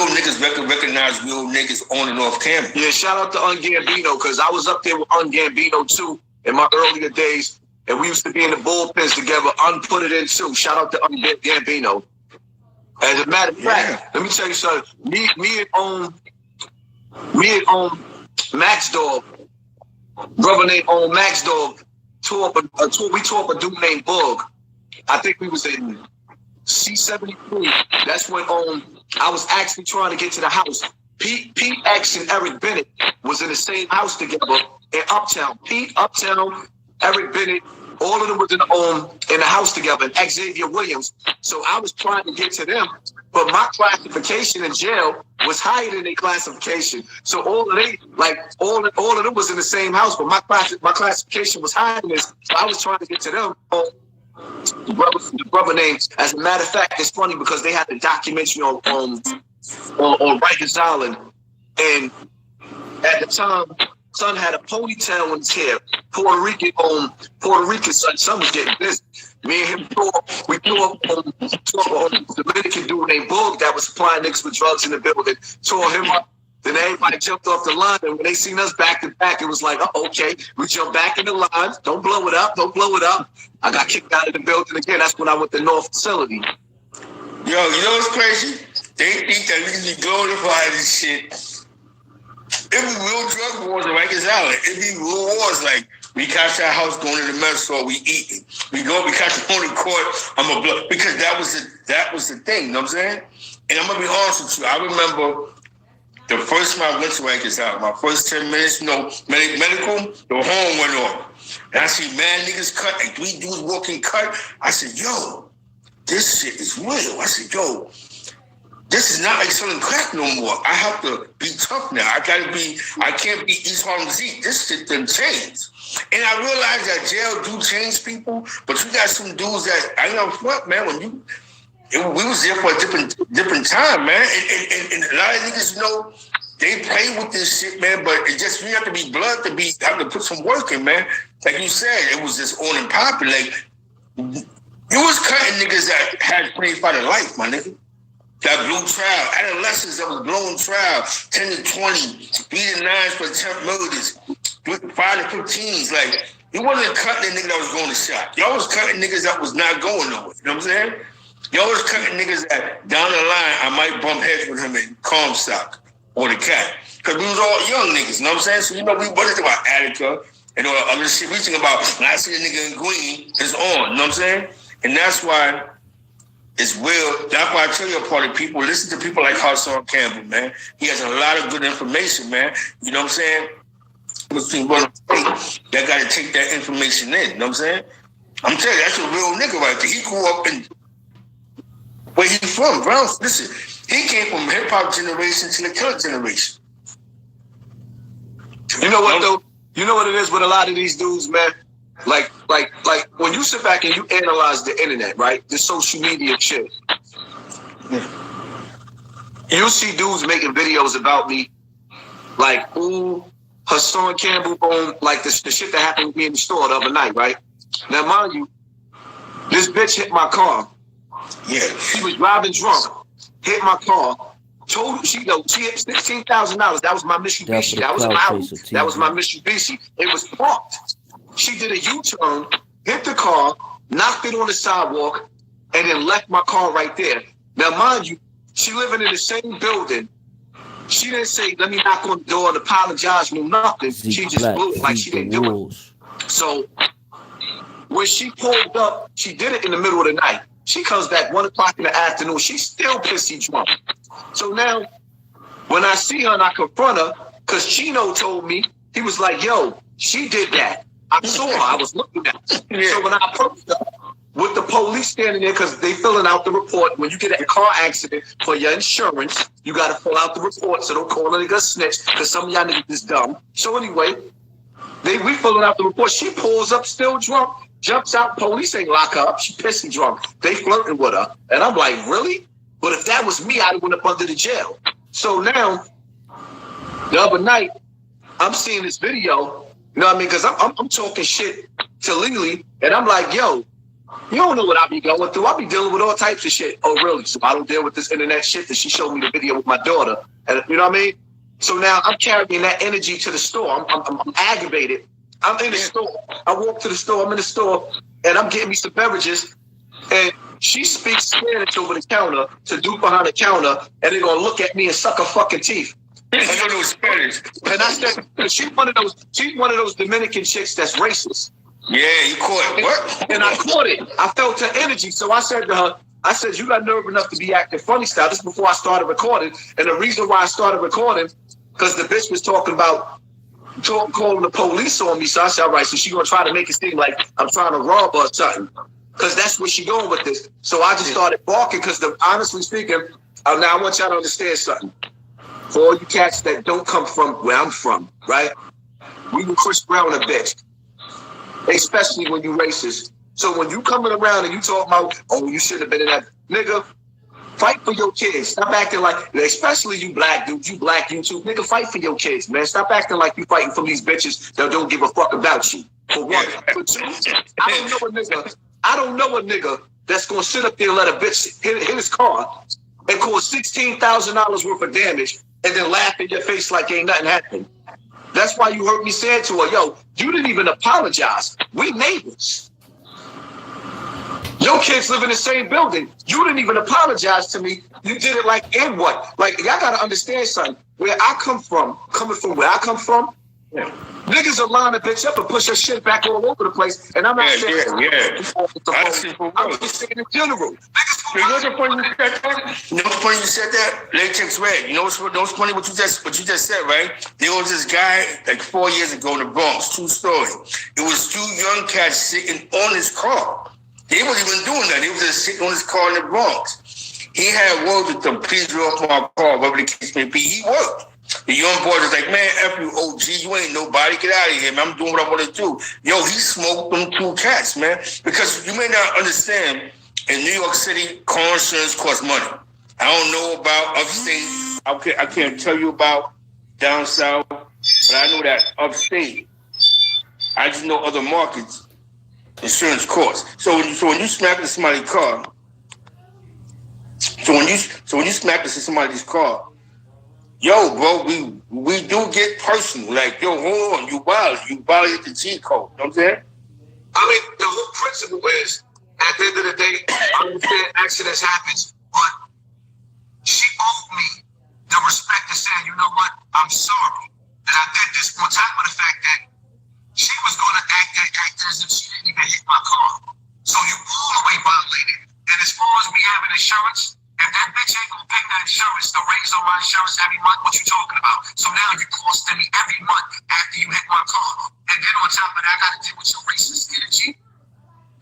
niggas recognize real niggas on and off camera. Yeah, shout out to Gambino, because I was up there with Gambino too in my earlier days, and we used to be in the bullpens together. Put it in too. Shout out to Gambino. As a matter of fact, let me tell you something. Me and Max Dog, brother named Max Dog, we tore up a dude named Bug. I think we was in C-73. That's when I was actually trying to get to the house. Pete X and Eric Bennett was in the same house together in Uptown. Pete, Uptown, Eric Bennett, all of them was in the house together, and Xavier Williams. So I was trying to get to them, but my classification in jail was higher than their classification. So all of them was in the same house, but my classification was higher than this. So I was trying to get to them. The brother names. As a matter of fact, it's funny because they had the documentary on Rikers Island, and at the time, son had a ponytail in his hair. Puerto Rican son was getting busy. Me and him we tore up a Dominican dude named Bug that was supplying niggas with drugs in the building. Tore him up. Then everybody jumped off the line, and when they seen us back to back, it was like, oh, okay, we jumped back in the line. Don't blow it up. I got kicked out of the building again. That's when I went to North Facility. Yo, you know what's crazy? They think that niggas be glorified and shit. It be real drug wars in Rikers Island. It be real wars like We catch our house going to the mess hall, we eating. We catch them on the court, I'm a blood. Because that was the thing, you know what I'm saying? And I'm going to be honest with you. I remember the first time I went to Rikers out, my first 10 minutes, medical, the horn went off. And I see mad niggas cut, like 3 dudes walking cut. I said, yo, this shit is real. I said, yo, this is not like selling crack no more. I have to be tough now. I can't be East Harlem Zeke. This shit done changed. And I realized that jail do change people, but you got some dudes that, I know what, man, we was there for a different time, man. And a lot of niggas, they play with this shit, man, but it just, you have to be blood to have to put some work in, man. Like you said, it was just on and popping. Like, you was cutting niggas that had 25 to life, my nigga. That blew trial. Adolescents that was blowing trial. 10 to 20. 3 to 9 for attempt murders. 5 to 15s. Like, you wasn't cutting a nigga that was going to shop. Y'all was cutting niggas that was not going nowhere. You know what I'm saying? Y'all was cutting niggas that down the line, I might bump heads with him in Comstock or the Cat. Because we was all young niggas, you know what I'm saying? So, we wasn't about Attica and all the other shit. We think about, when I see a nigga in green, it's on, you know what I'm saying? And that's why it's real. That's why I tell you, part of people, listen to people like Hassan Campbell, man. He has a lot of good information, man. You know what I'm saying? Between one that got to take that information in, you know what I'm saying? I'm telling you, that's a real nigga right there. He grew up in where he from, bro. Listen, he came from hip-hop generation to the killer generation. You know what, though? You know what it is with a lot of these dudes, man? Like when you sit back and you analyze the internet, right? The social media shit. You see dudes making videos about me like, ooh, Hassan Campbell on like the shit that happened with me in the store the other night, right? Now, mind you, this bitch hit my car. Yeah. She was driving drunk, hit my car. She hit $16,000. That was my Mitsubishi. That was an Audi. That was my Mitsubishi. It was parked. She did a U-turn, hit the car, knocked it on the sidewalk, and then left my car right there. Now, mind you, she living in the same building. She didn't say, let me knock on the door and apologize, no nothing. She just blew it like she didn't do it. So when she pulled up, she did it in the middle of the night. She comes back 1 o'clock in the afternoon. She's still pissy drunk. So now, when I see her and I confront her, because Chino told me, he was like, yo, she did that. I saw her. I was looking at her. Yeah. So when I approached her, with the police standing there, because they filling out the report. When you get in a car accident for your insurance, you got to fill out the report, so don't call a nigga a snitch, because some of y'all niggas is dumb. So anyway, we filling out the report. She pulls up still drunk, jumps out. Police ain't lock her up. She pissing drunk. They flirting with her. And I'm like, really? But if that was me, I'd have went up under the jail. So now, the other night, I'm seeing this video, you know what I mean? Because I'm talking shit to Lily, and I'm like, yo, you don't know what I be going through. I be dealing with all types of shit. Oh, really? So I don't deal with this internet shit that she showed me the video with my daughter. And you know what I mean? So now I'm carrying that energy to the store. I'm aggravated. I'm in the store. I walk to the store. I'm in the store, and I'm getting me some beverages. And she speaks Spanish over the counter to dude behind the counter, and they're going to look at me and suck her fucking teeth. And I know Spanish. And I said, she's one of those Dominican chicks that's racist. Yeah, you caught it. What? And I caught it. I felt her energy. So I said to her, you got nerve enough to be acting funny style. This is before I started recording. And the reason why I started recording, because the bitch was talking about calling the police on me. So I said, all right, so she going to try to make it seem like I'm trying to rob her or something. Because that's where she going with this. So I just started barking because, honestly speaking, now I want y'all to understand something. For all you cats that don't come from where I'm from, right? We were Chris Brown a bitch. Especially when you racist. So when you coming around and you talk about, oh, you should have been in that, nigga, fight for your kids. Stop acting like, especially you black dudes, you black YouTube, nigga, fight for your kids, man. Stop acting like you fighting for these bitches that don't give a fuck about you. For one. For two, I don't know a nigga that's gonna sit up there and let a bitch hit his car and cause $16,000 worth of damage and then laugh in your face like ain't nothing happened. That's why you heard me say to her, yo, you didn't even apologize. We neighbors. Your kids live in the same building. You didn't even apologize to me. You did it like, and what? Like, y'all got to understand something. Where I come from, coming from where I come from, Niggas will line a bitch up and push her shit back all over the place. And I'm not saying I'm just saying in general. You know what's funny you said that? You know what's funny you said that? Latex Red. You know what's funny what you just said, right? There was this guy like 4 years ago in the Bronx, true story. It was two young cats sitting on his car. They wasn't even doing that. They was just sitting on his car in the Bronx. He had words with them, please get off my car, whatever the case may be. He worked. The young boy was like, man, F you, OG, you ain't nobody, get out of here, man. I'm doing what I want to do. Yo, he smoked them two cats, man. Because you may not understand, in New York City, car insurance costs money. I don't know about upstate. I can't tell you about down south, but I know that upstate. I just know other markets, insurance costs. So when you smack into somebody's car, so when you smack into somebody's car, yo, bro, we do get personal. Like, yo, hold on, you violate the G code. You know what I'm saying? I mean, the whole principle is, at the end of the day, I understand accidents happens, but she owed me the respect to say, you know what, I'm sorry that I did this, on top of the fact that she was going to act as if she didn't even hit my car. So you all the way violated. And as far as me having insurance, if that bitch ain't gonna pay that insurance, the raise on my insurance every month, what you talking about? So now you're costing me every month after you hit my car. And then on top of that, I gotta deal with your racist energy.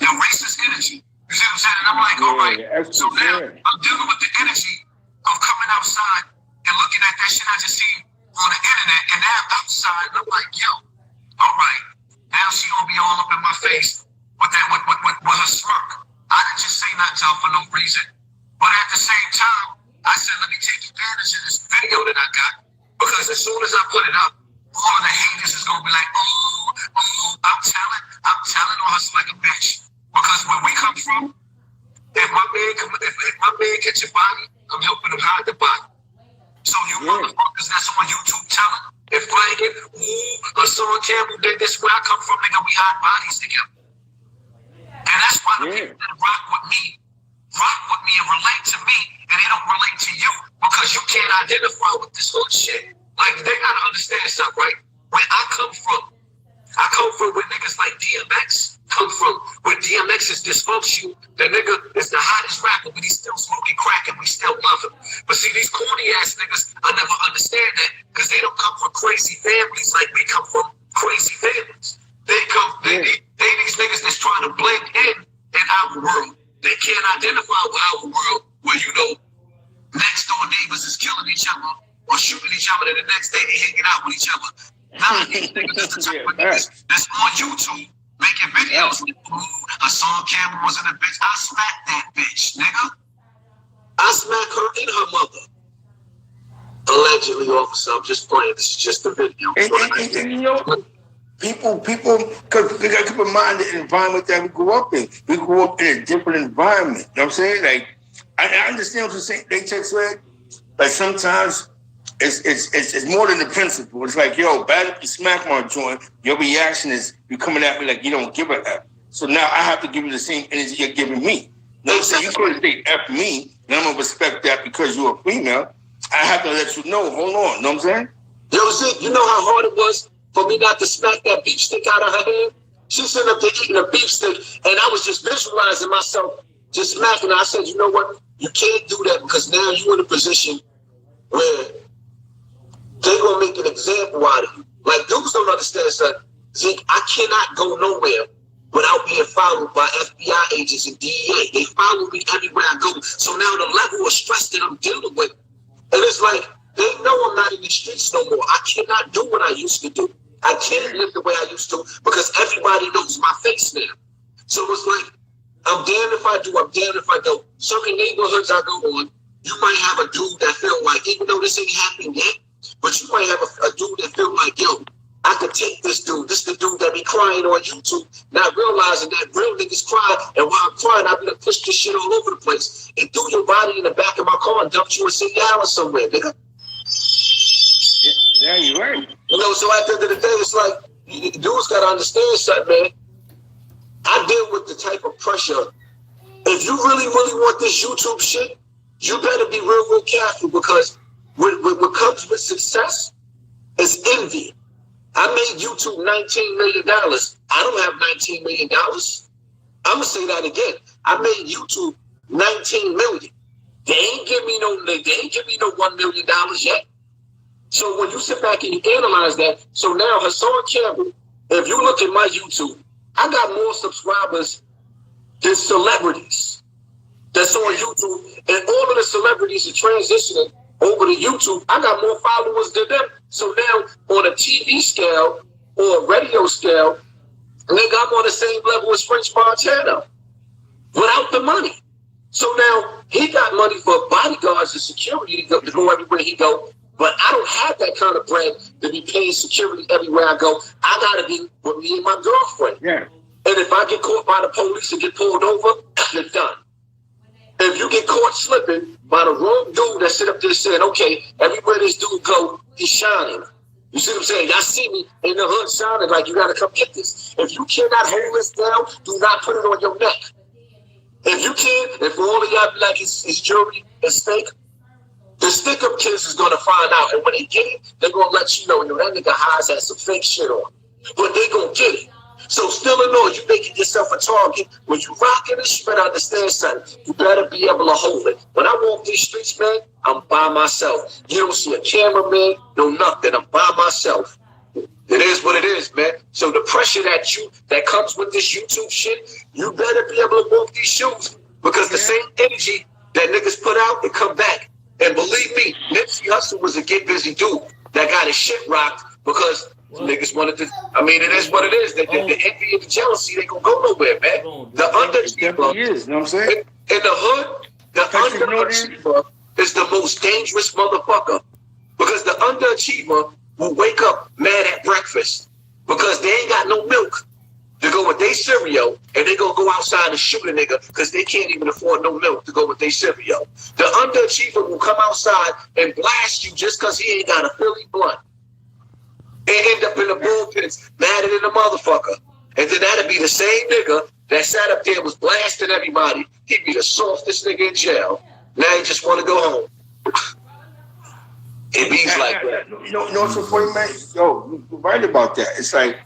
Your racist energy. You see what I'm saying? And I'm like, all right. So now I'm dealing with the energy of coming outside and looking at that shit I just seen on the internet. And now I'm outside and I'm like, yo, all right. Now she gonna be all up in my face with her smirk. I didn't just say nothing to her for no reason. But at the same time, I said, let me take advantage of this video that I got. Because as soon as I put it up, all of the haters is going to be like, I'm telling on her like a bitch. Because where we come from, if my man catch a body, I'm helping him hide the body. So you motherfuckers that's on YouTube telling, if I get, Hassan Campbell did this where I come from, nigga, we hide bodies together. And that's why the people that rock with me and relate to me, and they don't relate to you because you can't identify with this whole shit. Like, they gotta understand something, right? Where I come from where niggas like DMX come from. Where DMX is dysfunctional, the nigga is the hottest rapper, but he's still smoking crack and we still love him. But see, these corny ass niggas, I never understand that because they don't come from crazy families like we come from crazy families. They these niggas that's trying to blend in our world. They can't identify with our world where, you know, next door neighbors is killing each other or shooting each other, and the next day they hanging out with each other. Nah, these niggas is the type of niggas that's on YouTube making videos like, Hassan Campbell was in a bitch. I smacked that bitch, nigga. I smacked her and her mother. Allegedly, officer. I'm just playing. This is just a video. And you know, people, because they got to keep in mind the environment that we grew up in. We grew up in a different environment. You know what I'm saying? Like, I understand what you're saying. They text Red, but sometimes it's more than the principle. It's like, yo, bad if you smack my joint, your reaction is you coming at me like you don't give a F. So now I have to give you the same energy you're giving me. You know what I'm saying? You couldn't say F me, and I'm going to respect that because you're a female. I have to let you know, hold on. You know what I'm saying? Yo, Zeke, you know how hard it was for me not to smack that beef stick out of her hand? She's sitting up there eating a beef stick, and I was just visualizing myself just smacking her. I said, you know what? You can't do that because now you're in a position where they're going to make an example out of you. Like, dudes don't understand, son. Zeke, I cannot go nowhere without being followed by FBI agents and DEA. They follow me everywhere I go. So now the level of stress that I'm dealing with, and it's like, they know I'm not in the streets no more. I cannot do what I used to do. I can't live the way I used to because everybody knows my face now. So it's like, I'm damned if I do, I'm damned if I don't. Certain neighborhoods I go on, you might have a dude that feel like, even though this ain't happened yet, but you might have a dude that feel like, yo, I could take this dude. This the dude that be crying on YouTube, not realizing that real niggas cry, and while I'm crying, I'm gonna push this shit all over the place and threw your body in the back of my car and dumped you in City Island somewhere, nigga. Yeah, you're right. You know, so at the end of the day, it's like, dudes gotta understand something, man. I deal with the type of pressure. If you really, really want this YouTube shit, you better be real, real careful because what comes with success is envy. I made YouTube $19 million. I don't have $19 million. I'm gonna say that again. I made YouTube $19 million. They ain't give me no $1 million yet. So when you sit back and you analyze that, so now Hassan Campbell, if you look at my YouTube, I got more subscribers than celebrities that's on YouTube, and all of the celebrities are transitioning over to YouTube. I got more followers than them. So now on a TV scale or a radio scale, nigga, I'm on the same level as French Montana without the money. So now he got money for bodyguards and security to go everywhere he go. But I don't have that kind of bread to be paying security everywhere I go. I gotta be with me and my girlfriend. Yeah. And if I get caught by the police and get pulled over, you're done. If you get caught slipping by the wrong dude that sit up there saying, okay, everywhere this dude go, he's shining. You see what I'm saying? Y'all see me in the hood shining like you gotta come get this. If you cannot hold this down, do not put it on your neck. If you can, if all of y'all be like it's jewelry, it's fake, the stick-up kids is gonna find out. And when they get it, they're gonna let you know, that nigga Haas has some fake shit on. But they gonna get it. So still in all, you making yourself a target. When you rocking this, you better understand something. You better be able to hold it. When I walk these streets, man, I'm by myself. You don't see a cameraman, no nothing. I'm by myself. It is what it is, man. So the pressure that comes with this YouTube shit, you better be able to walk these shoes. Because the same energy that niggas put out, it come back. And believe me, Nipsey Hussle was a get busy dude that got his shit rocked because niggas wanted to. I mean, it is what it is. The envy and the jealousy, they gonna go nowhere, man. The underachiever, you know what I'm saying? In the hood, the underachiever is the most dangerous motherfucker because the underachiever will wake up mad at breakfast because they ain't got no milk to go with their cereal, and they gonna go outside and shoot a nigga because they can't even afford no milk to go with their cereal. The underachiever will come outside and blast you just because he ain't got a Philly blunt and end up in the bullpens madder than a motherfucker. And then that'd be the same nigga that sat up there was blasting everybody. He'd be the softest nigga in jail. Now he just want to go home. It be like that. You know what's so funny, man? Yo, you're right about that. It's like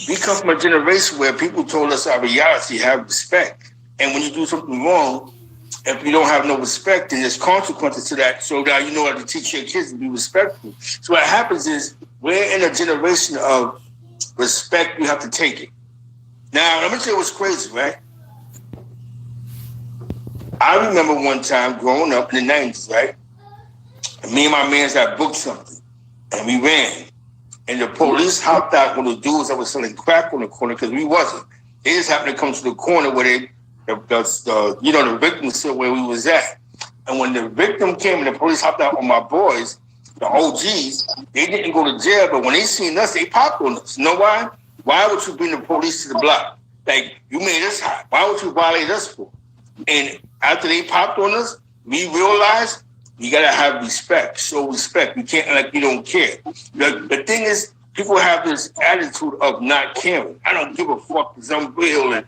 we come from a generation where people told us our reality, have respect. And when you do something wrong, if you don't have no respect, then there's consequences to that. So now you know how to teach your kids to be respectful. So what happens is we're in a generation of respect, you have to take it. Now, let me tell you what's crazy, right? I remember one time growing up in the 90s, right? And me and my mans had booked something, and we ran. And the police hopped out on the dudes that were selling crack on the corner because we wasn't. They just happened to come to the corner where the victim stood where we was at. And when the victim came and the police hopped out on my boys, the OGs, they didn't go to jail, but when they seen us, they popped on us. You know why? Why would you bring the police to the block? Like, you made us hot. Why would you violate us for? And after they popped on us, we realized you gotta have respect. Show respect. You can't act like you don't care. The thing is, people have this attitude of not caring. I don't give a fuck because I'm real and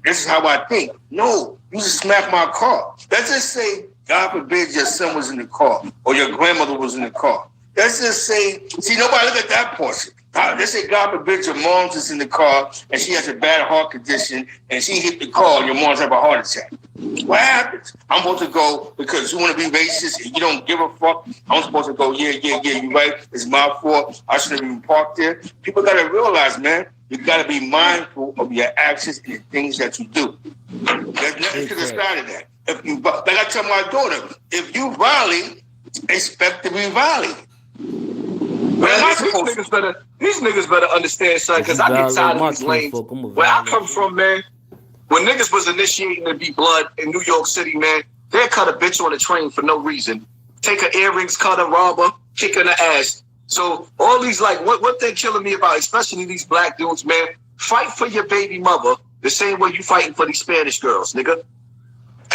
this is how I think. No, you just smack my car. Let's just say, God forbid, your son was in the car or your grandmother was in the car. Let's just say, see, nobody look at that portion. Let's say, God forbid, your mom's is in the car and she has a bad heart condition and she hit the car and your mom's have a heart attack. What happens? I'm supposed to go because you want to be racist and you don't give a fuck. I'm supposed to go, yeah, you're right. It's my fault. I shouldn't have even parked there. People got to realize, man, you got to be mindful of your actions and the things that you do. There's nothing to the side of that. If you, like I tell my daughter, if you violate, expect to be violated. Man, these niggas better understand, son, because I get tired of these lanes. Where I come from, man, when niggas was initiating to be blood in New York City, man, they'd cut a bitch on a train for no reason. Take her earrings, cut her, rob her, kick her in the ass. So all these, like, what they're killing me about, especially these black dudes, man, fight for your baby mother the same way you fighting for these Spanish girls, nigga.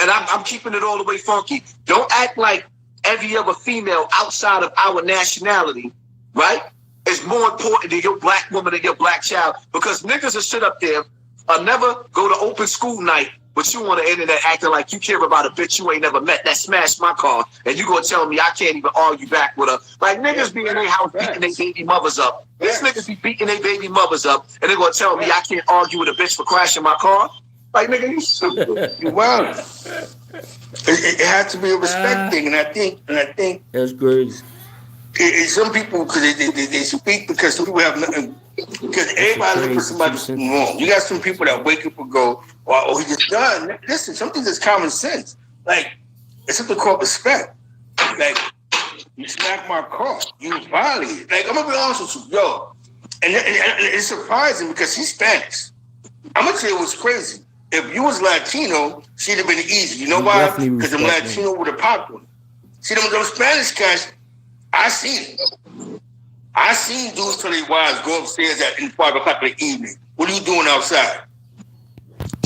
And I'm keeping it all the way funky. Don't act like every other female outside of our nationality, right, is more important than your black woman and your black child. Because niggas will sit up there, never go to open school night but you on the internet acting like you care about a bitch you ain't never met that smashed my car, and you gonna tell me I can't even argue back with her. Like niggas be in their house beating their baby mothers up. These niggas be beating their baby mothers up, and they gonna tell me I can't argue with a bitch for crashing my car. Like nigga, you stupid. You wild. It has to be a respect thing, and I think that's crazy. Some people, because they speak because some people have nothing. Because everybody looking for somebody wrong. You got some people that wake up and go, "Oh, he just done." Listen, something that's common sense. Like it's something called respect. Like you smacked my car, you violated. Like I'm gonna be honest with you, yo. And it's surprising because he's Spanish. I'm gonna tell you what's crazy. If you was Latino, she'd have been easy. You know why? Because I'm Latino with a pop one. See them Spanish guys. I seen dudes tell their wives go upstairs at 5 o'clock in the evening. What are you doing outside?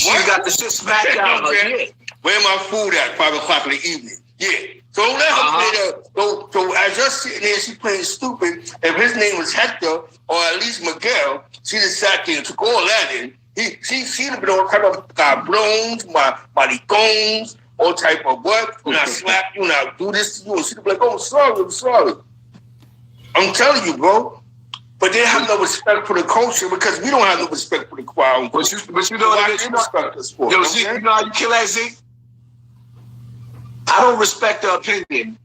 You got the shit smacked out. Where my food at 5 o'clock in the evening? Yeah. So don't let her play the. So as you're sitting there, she playing stupid. If his name was Hector or at least Miguel, she just sat there and took all that in. She'd have been all kind of cabrones, maricones, all type of what? And I slap you and I do this to you. And she'd be like, "Oh, I'm sorry. I'm telling you, bro." But they have no respect for the culture because we don't have no respect for the crowd. But you know what I respect us for. Yo, Zeke, you know how you kill that, Zeke? I don't respect the opinion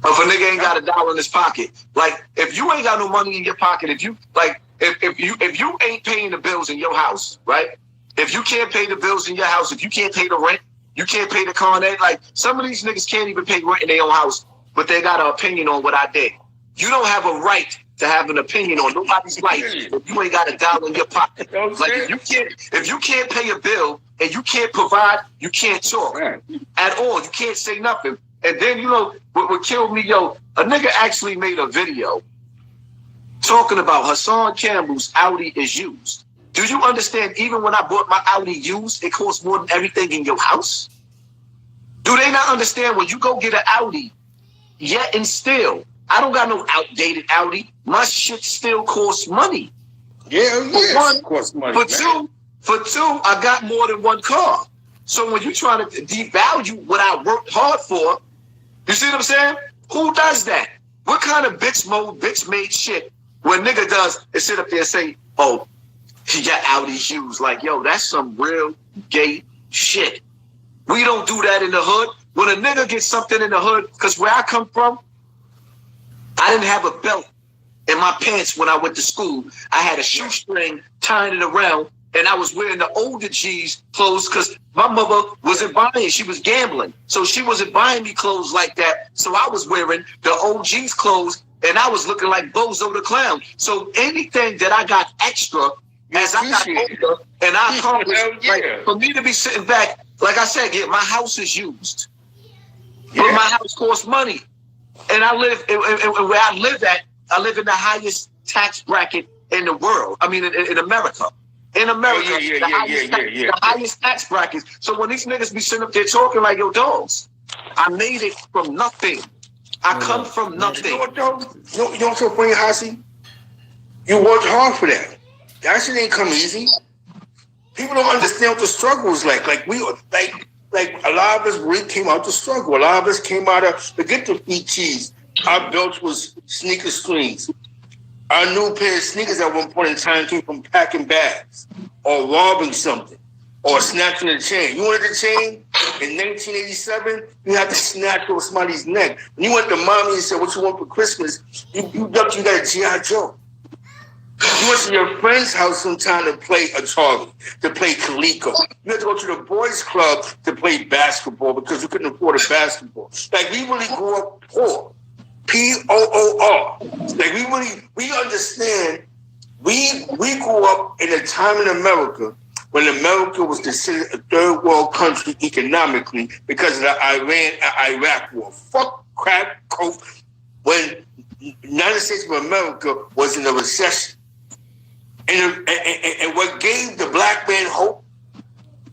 of a nigga ain't got $1 in his pocket. Like, if you ain't got no money in your pocket, if you ain't paying the bills in your house, right? If you can't pay the bills in your house, if you can't pay the rent, you can't pay the car, like some of these niggas can't even pay rent in their own house, but they got an opinion on what I did. You don't have a right to have an opinion on nobody's life if you ain't got $1 in your pocket. Like if you can't pay a bill and you can't provide, you can't talk at all. You can't say nothing. And then you know what killed me, yo, a nigga actually made a video talking about Hassan Campbell's Audi is used. Do you understand, even when I bought my Audi used, it costs more than everything in your house? Do they not understand when you go get an Audi, yet and still, I don't got no outdated Audi. My shit still costs money. Yeah, it costs money. For two, I got more than one car. So when you trying to devalue what I worked hard for, you see what I'm saying? Who does that? What kind of bitch made shit when nigga does is sit up there and say, "Oh, he got Audi shoes." Like, yo, that's some real gay shit. We don't do that in the hood. When a nigga gets something in the hood, because where I come from, I didn't have a belt in my pants when I went to school. I had a shoestring tying it around, and I was wearing the older G's clothes because my mother wasn't buying. She was gambling. So she wasn't buying me clothes like that. So I was wearing the OG's clothes, and I was looking like Bozo the Clown. So anything that I got extra as I got older, and I accomplished, like, for me to be sitting back, like I said, my house is used. But my house costs money. And I live, and where I live at, I live in the highest tax bracket in the world. I mean, in America. In America, the highest tax brackets. So when these niggas be sitting up there talking like, "Yo, dogs, I made it from nothing. I come from nothing." You know what's so funny, Hassan? You worked hard for that. That shit ain't come easy. People don't understand what the struggle is like. Like a lot of us really came out the struggle. A lot of us came out of forget the feet cheese. Our belts was sneaker strings. Our new pair of sneakers at one point in time came from packing bags or robbing something or snatching a chain. You wanted a chain in 1987? You had to snatch over somebody's neck. When you went to mommy and said, "What you want for Christmas?" You got a G.I. Joe. You went to your friend's house sometime to play Atari, to play Coleco. You had to go to the boys' club to play basketball because you couldn't afford a basketball. Like, we really grew up poor. Poor. Like, we understand. We grew up in a time in America when America was considered a third world country economically because of the Iraq war. Fuck, crack, coke. When the United States of America was in a recession. And what gave the black man hope,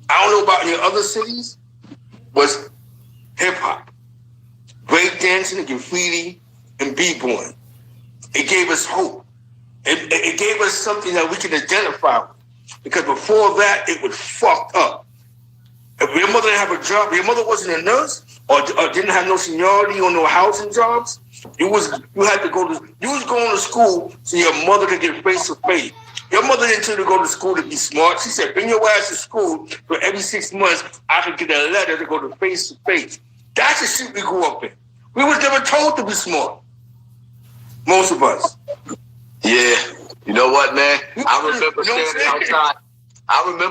I don't know about in other cities, was hip-hop. Breakdancing and graffiti and b-boying. It gave us hope. It gave us something that we can identify with. Because before that, it was fucked up. If your mother didn't have a job, your mother wasn't a nurse or didn't have no seniority or no housing jobs, you was going to school so your mother could get face to face. Your mother didn't tell you to go to school to be smart. She said, bring your ass to school for every 6 months I could get a letter to go to face. That's the shit we grew up in. We was never told to be smart. Most of us. Yeah. You know what, man? I remember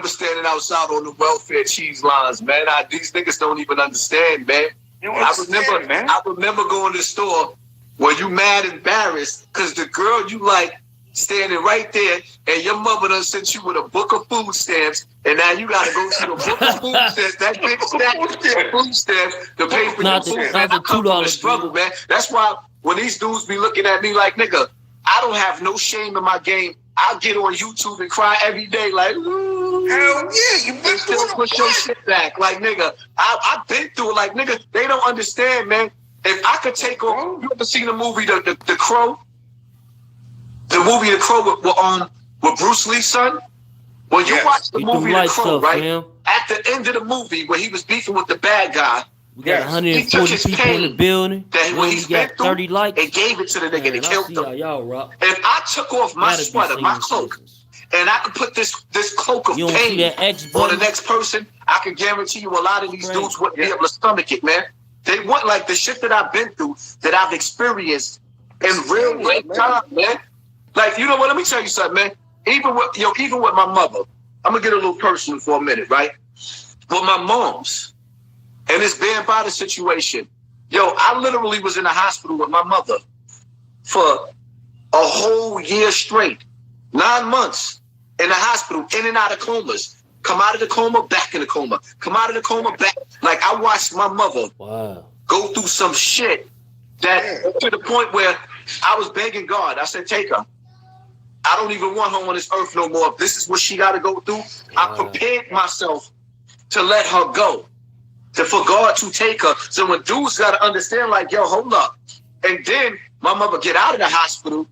standing outside on the welfare cheese lines, man. These niggas don't even understand, man. I remember going to the store where you mad embarrassed because the girl you like standing right there and your mother done sent you with a book of food stamps and now you got to go to the book of food stamps, that big stack of food stamps to pay for your food, man. I come from the struggle, man. That's why when these dudes be looking at me like, nigga, I don't have no shame in my game. I'll get on YouTube and cry every day like, ooh, hell yeah, you been through it. Push your shit back. Like, nigga, I've been through it. Like, nigga, they don't understand, man. If I could take on, you ever seen the movie The Crow? The movie The Crow with Bruce Lee's son? When you watch the movie The Crow, right? Man. At the end of the movie, when he was beefing with the bad guy, we got 140 people in the building. That when he got 30 likes, and gave it to the nigga and killed him. Y'all rock. If I took off my sweater, my cloak, and I could put this cloak of pain on the next person, I can guarantee you a lot of these dudes wouldn't be able to stomach it, man. They want like the shit that I've been through, that I've experienced in real time, man. Like, you know what? Let me tell you something, man. Even with my mother, I'm gonna get a little personal for a minute, right? With my mom's. And it's been by the situation. I literally was in the hospital with my mother for a whole year straight. 9 months in the hospital, in and out of comas. Come out of the coma, back in the coma. Come out of the coma, back. Like, I watched my mother go through some shit that to the point where I was begging God. I said, take her. I don't even want her on this earth no more. If this is what she got to go through, I prepared myself to let her go. For God to take her. So when dudes got to understand, like, yo, hold up. And then my mother get out of the hospital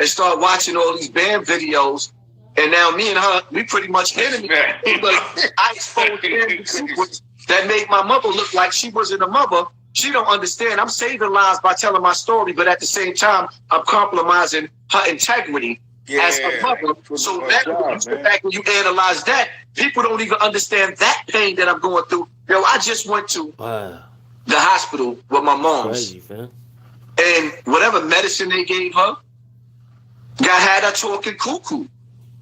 and start watching all these band videos. And now me and her, we pretty much enemies. But I exposed that made my mother look like she wasn't a mother. She don't understand. I'm saving lives by telling my story, but at the same time, I'm compromising her integrity as a mother. So that when you analyze that, people don't even understand that pain that I'm going through. I just went to the hospital with my mom's. Crazy, and whatever medicine they gave her, had her talking cuckoo.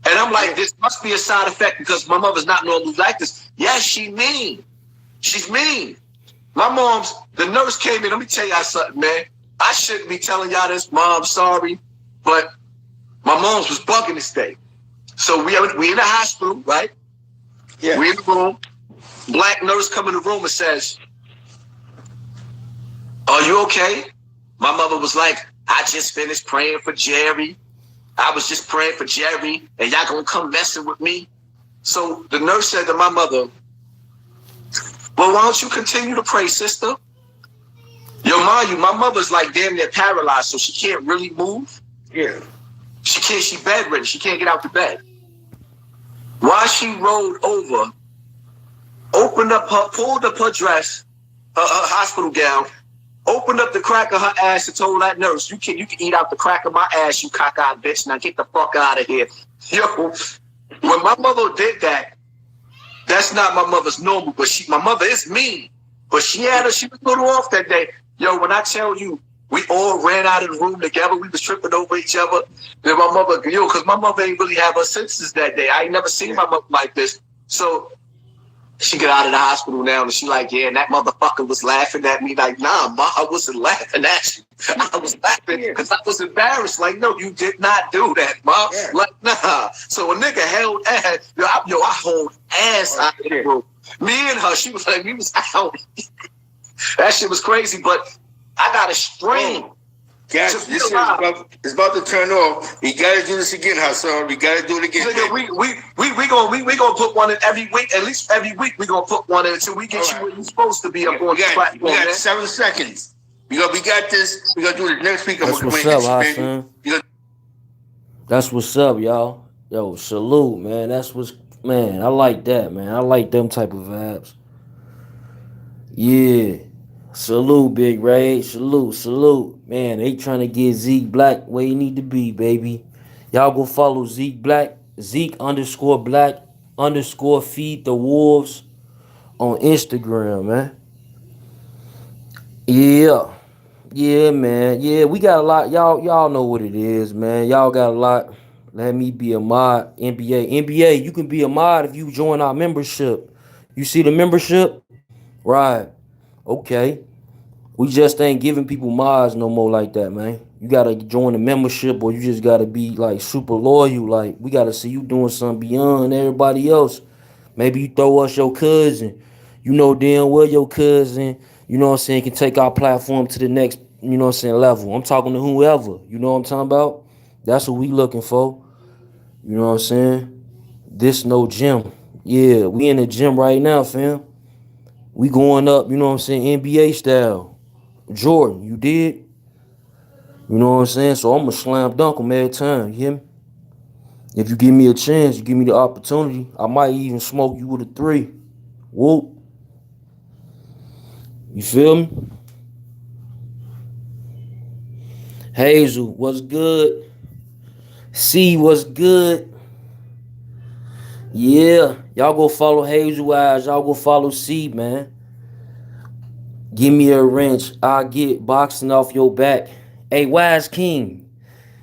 And I'm like, this must be a side effect because my mother's not normally like this. Yes, she's mean. She's mean. My mom's, the nurse came in. Let me tell y'all something, man. I shouldn't be telling y'all this, Mom, sorry. But my mom's was bugging this day. So we in the hospital, right? Yeah. We in the room. Black nurse come in the room and says, are you okay? My mother was like, I just finished praying for Jerry. I was just praying for Jerry, and y'all gonna come messing with me? So the nurse said to my mother, well, why don't you continue to pray, sister? Mind you, my mother's like damn near paralyzed, so she can't really move. Yeah. She bedridden. She can't get out the bed. While she rolled over, pulled up her dress, her hospital gown, opened up the crack of her ass and told that nurse, you can eat out the crack of my ass, you cock-eyed bitch. Now get the fuck out of here. Yo, when my mother did that, that's not my mother's normal, but my mother is mean. But she was a little off that day. Yo, when I tell you, we all ran out of the room together. We was tripping over each other. Then my mother, because my mother ain't really have her senses that day. I ain't never seen my mother like this. So she got out of the hospital now, and she like, yeah, and that motherfucker was laughing at me. Like, nah, Ma, I wasn't laughing at you. I was laughing because I was embarrassed. Like, no, you did not do that, Ma. Yeah. Like, nah. So a nigga held ass. I hold ass out of the room. Me and her, she was like, we was out. That shit was crazy, but I got a strain. Guys, this is about to turn off. We gotta do this again, Hassan. We gotta do it again. Nigga, we gonna put one in every week. At least every week we gonna put one in until we get you where you're supposed to be up on the platform. We got 7 seconds. We got this. We gotta do it next week. That's what's up, Hassan. That's what's up, y'all. Yo, salute, man. Man, I like that, man. I like them type of vibes. Yeah. Salute, Big Ray. Salute, salute. Man, they trying to get Zeke Black where he need to be, baby. Y'all go follow Zeke Black, Zeke underscore Black underscore feed the wolves on Instagram, man. Yeah. Yeah, man. Yeah, we got a lot. Y'all know what it is, man. Y'all got a lot. Let me be a mod. NBA, you can be a mod if you join our membership. You see the membership? Right. Okay. We just ain't giving people mods no more like that, man. You gotta join the membership, or you just gotta be like super loyal. Like, we gotta see you doing something beyond everybody else. Maybe you throw us your cousin. You know damn well your cousin, you know what I'm saying, can take our platform to the next, you know what I'm saying, level. I'm talking to whoever. You know what I'm talking about? That's what we looking for. You know what I'm saying? This no gym. Yeah, we in the gym right now, fam. We going up, you know what I'm saying, NBA style. Jordan, you did? You know what I'm saying? So I'm going to slam dunk him every time. You hear me? If you give me a chance, you give me the opportunity, I might even smoke you with a three. Whoop. You feel me? Hazel, what's good? C, what's good? Yeah. Y'all go follow Hazel Eyes. Y'all go follow C, man. Give me a wrench. I'll get boxing off your back. Hey, Wise King.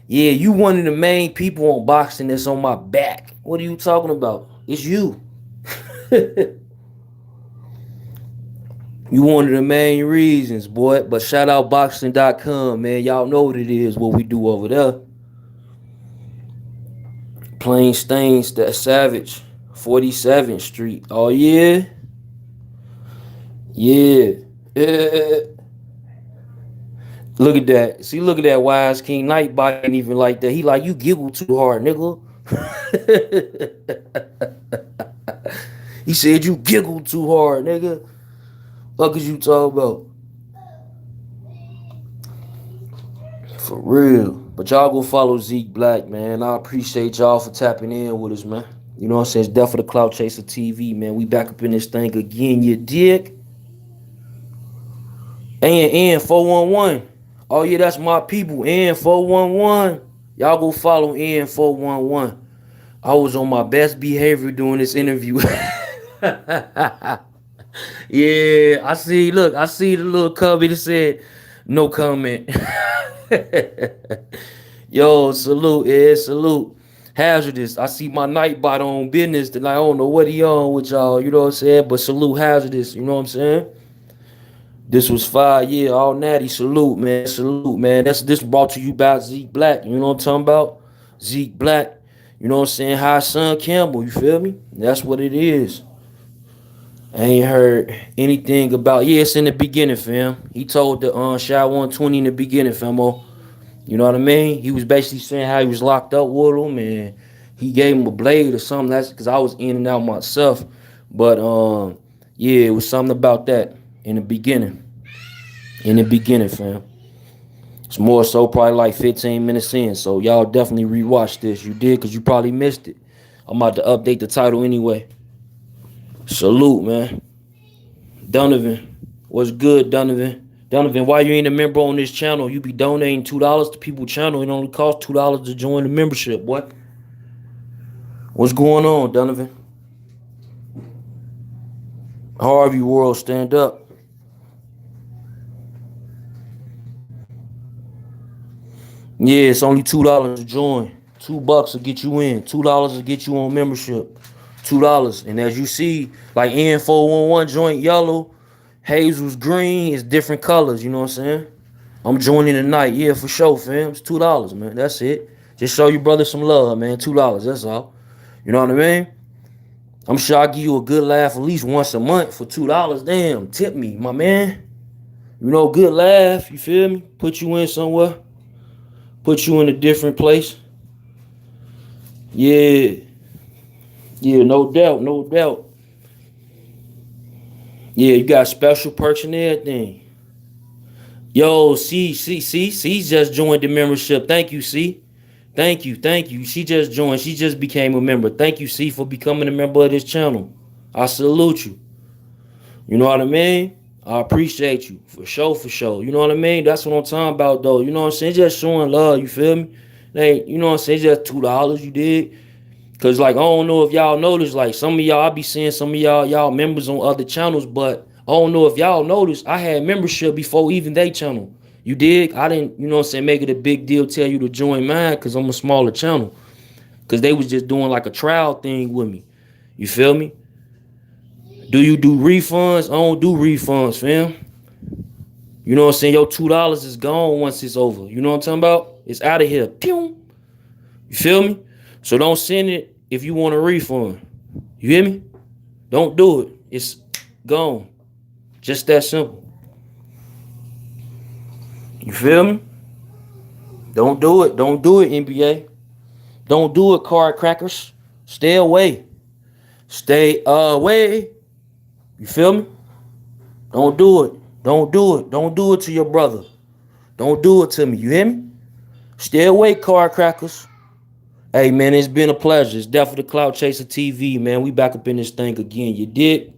Yeah, you one of the main people on boxing that's on my back. What are you talking about? It's you. You one of the main reasons, boy. But shout out boxing.com, man. Y'all know what it is, what we do over there. Plain Stains, that Savage, 47th Street. Oh, yeah? Yeah. Look at that. See, look at that Wise King Nightbot ain't even like that. He like, you giggle too hard, nigga. He said you giggle too hard, nigga. What is you talking about? For real. But y'all go follow Zeke Black, man. I appreciate y'all for tapping in with us, man. You know what I'm saying? It's Death for the Clout Chaser TV, man. We back up in this thing again, you dig? And 411. Oh, yeah, that's my people. And 411. Y'all go follow N 411. I was on my best behavior doing this interview. Yeah, I see. Look, I see the little cubby that said, no comment. Yo, salute, Ed, salute. Hazardous. I see my Nightbot on business that I don't know what he on with y'all, you know what I'm saying? But salute Hazardous, you know what I'm saying? This was 5 year, all natty. Salute, man. Salute, man. That's this brought to you by Zeke Black. You know what I'm talking about? Zeke Black. You know what I'm saying? Hassan Campbell, you feel me? That's what it is. I ain't heard anything about. Yeah, it's in the beginning, fam. He told the Sha120 in the beginning, famo. You know what I mean? He was basically saying how he was locked up with him, and he gave him a blade or something. That's because I was in and out myself. But yeah, it was something about that in the beginning. In the beginning, fam. It's more so probably like 15 minutes in. So y'all definitely rewatch this. You did, because you probably missed it. I'm about to update the title anyway. Salute, man. Donovan. What's good, Donovan? Donovan, why you ain't a member on this channel? You be donating $2 to people's channel. It only costs $2 to join the membership, boy. What's going on, Donovan? Harvey World, stand up. Yeah, it's only $2 to join. $2 will get you in. $2 will get you on membership. $2. And as you see, like N411 joint yellow, Hazel's green, is different colors, you know what I'm saying? I'm joining tonight. Yeah, for sure, fam. It's $2, man. That's it. Just show your brother some love, man. $2, that's all. You know what I mean? I'm sure I'll give you a good laugh at least once a month for $2. Damn, tip me, my man. You know, good laugh, you feel me? Put you in somewhere. Put you in a different place. Yeah. Yeah, no doubt, no doubt. Yeah, you got special perks and everything. Yo, C just joined the membership. Thank you, C. Thank you, thank you. She just joined. She just became a member. Thank you, C, for becoming a member of this channel. I salute you. You know what I mean? I appreciate you. For sure, for sure. You know what I mean? That's what I'm talking about, though. You know what I'm saying? Just showing love, you feel me? Like, you know what I'm saying? Just $2, you did. Cause like I don't know if y'all notice, like some of y'all I be seeing some of y'all members on other channels, but I don't know if y'all noticed I had membership before even they channel. You dig? I didn't, you know what I'm saying, make it a big deal, tell you to join mine because I'm a smaller channel. Cause they was just doing like a trial thing with me. You feel me? Do you do refunds? I don't do refunds, fam. You know what I'm saying? Your $2 is gone once it's over. You know what I'm talking about? It's out of here. Pew! You feel me? So don't send it if you want a refund. You hear me? Don't do it. It's gone. Just that simple. You feel me? Don't do it. Don't do it, NBA. Don't do it, card crackers. Stay away. Stay away. You feel me? Don't do it. Don't do it. Don't do it to your brother. Don't do it to me. You hear me? Stay away, card crackers. Hey, man, it's been a pleasure. It's definitely Cloud Chaser TV, man. We back up in this thing again. You did?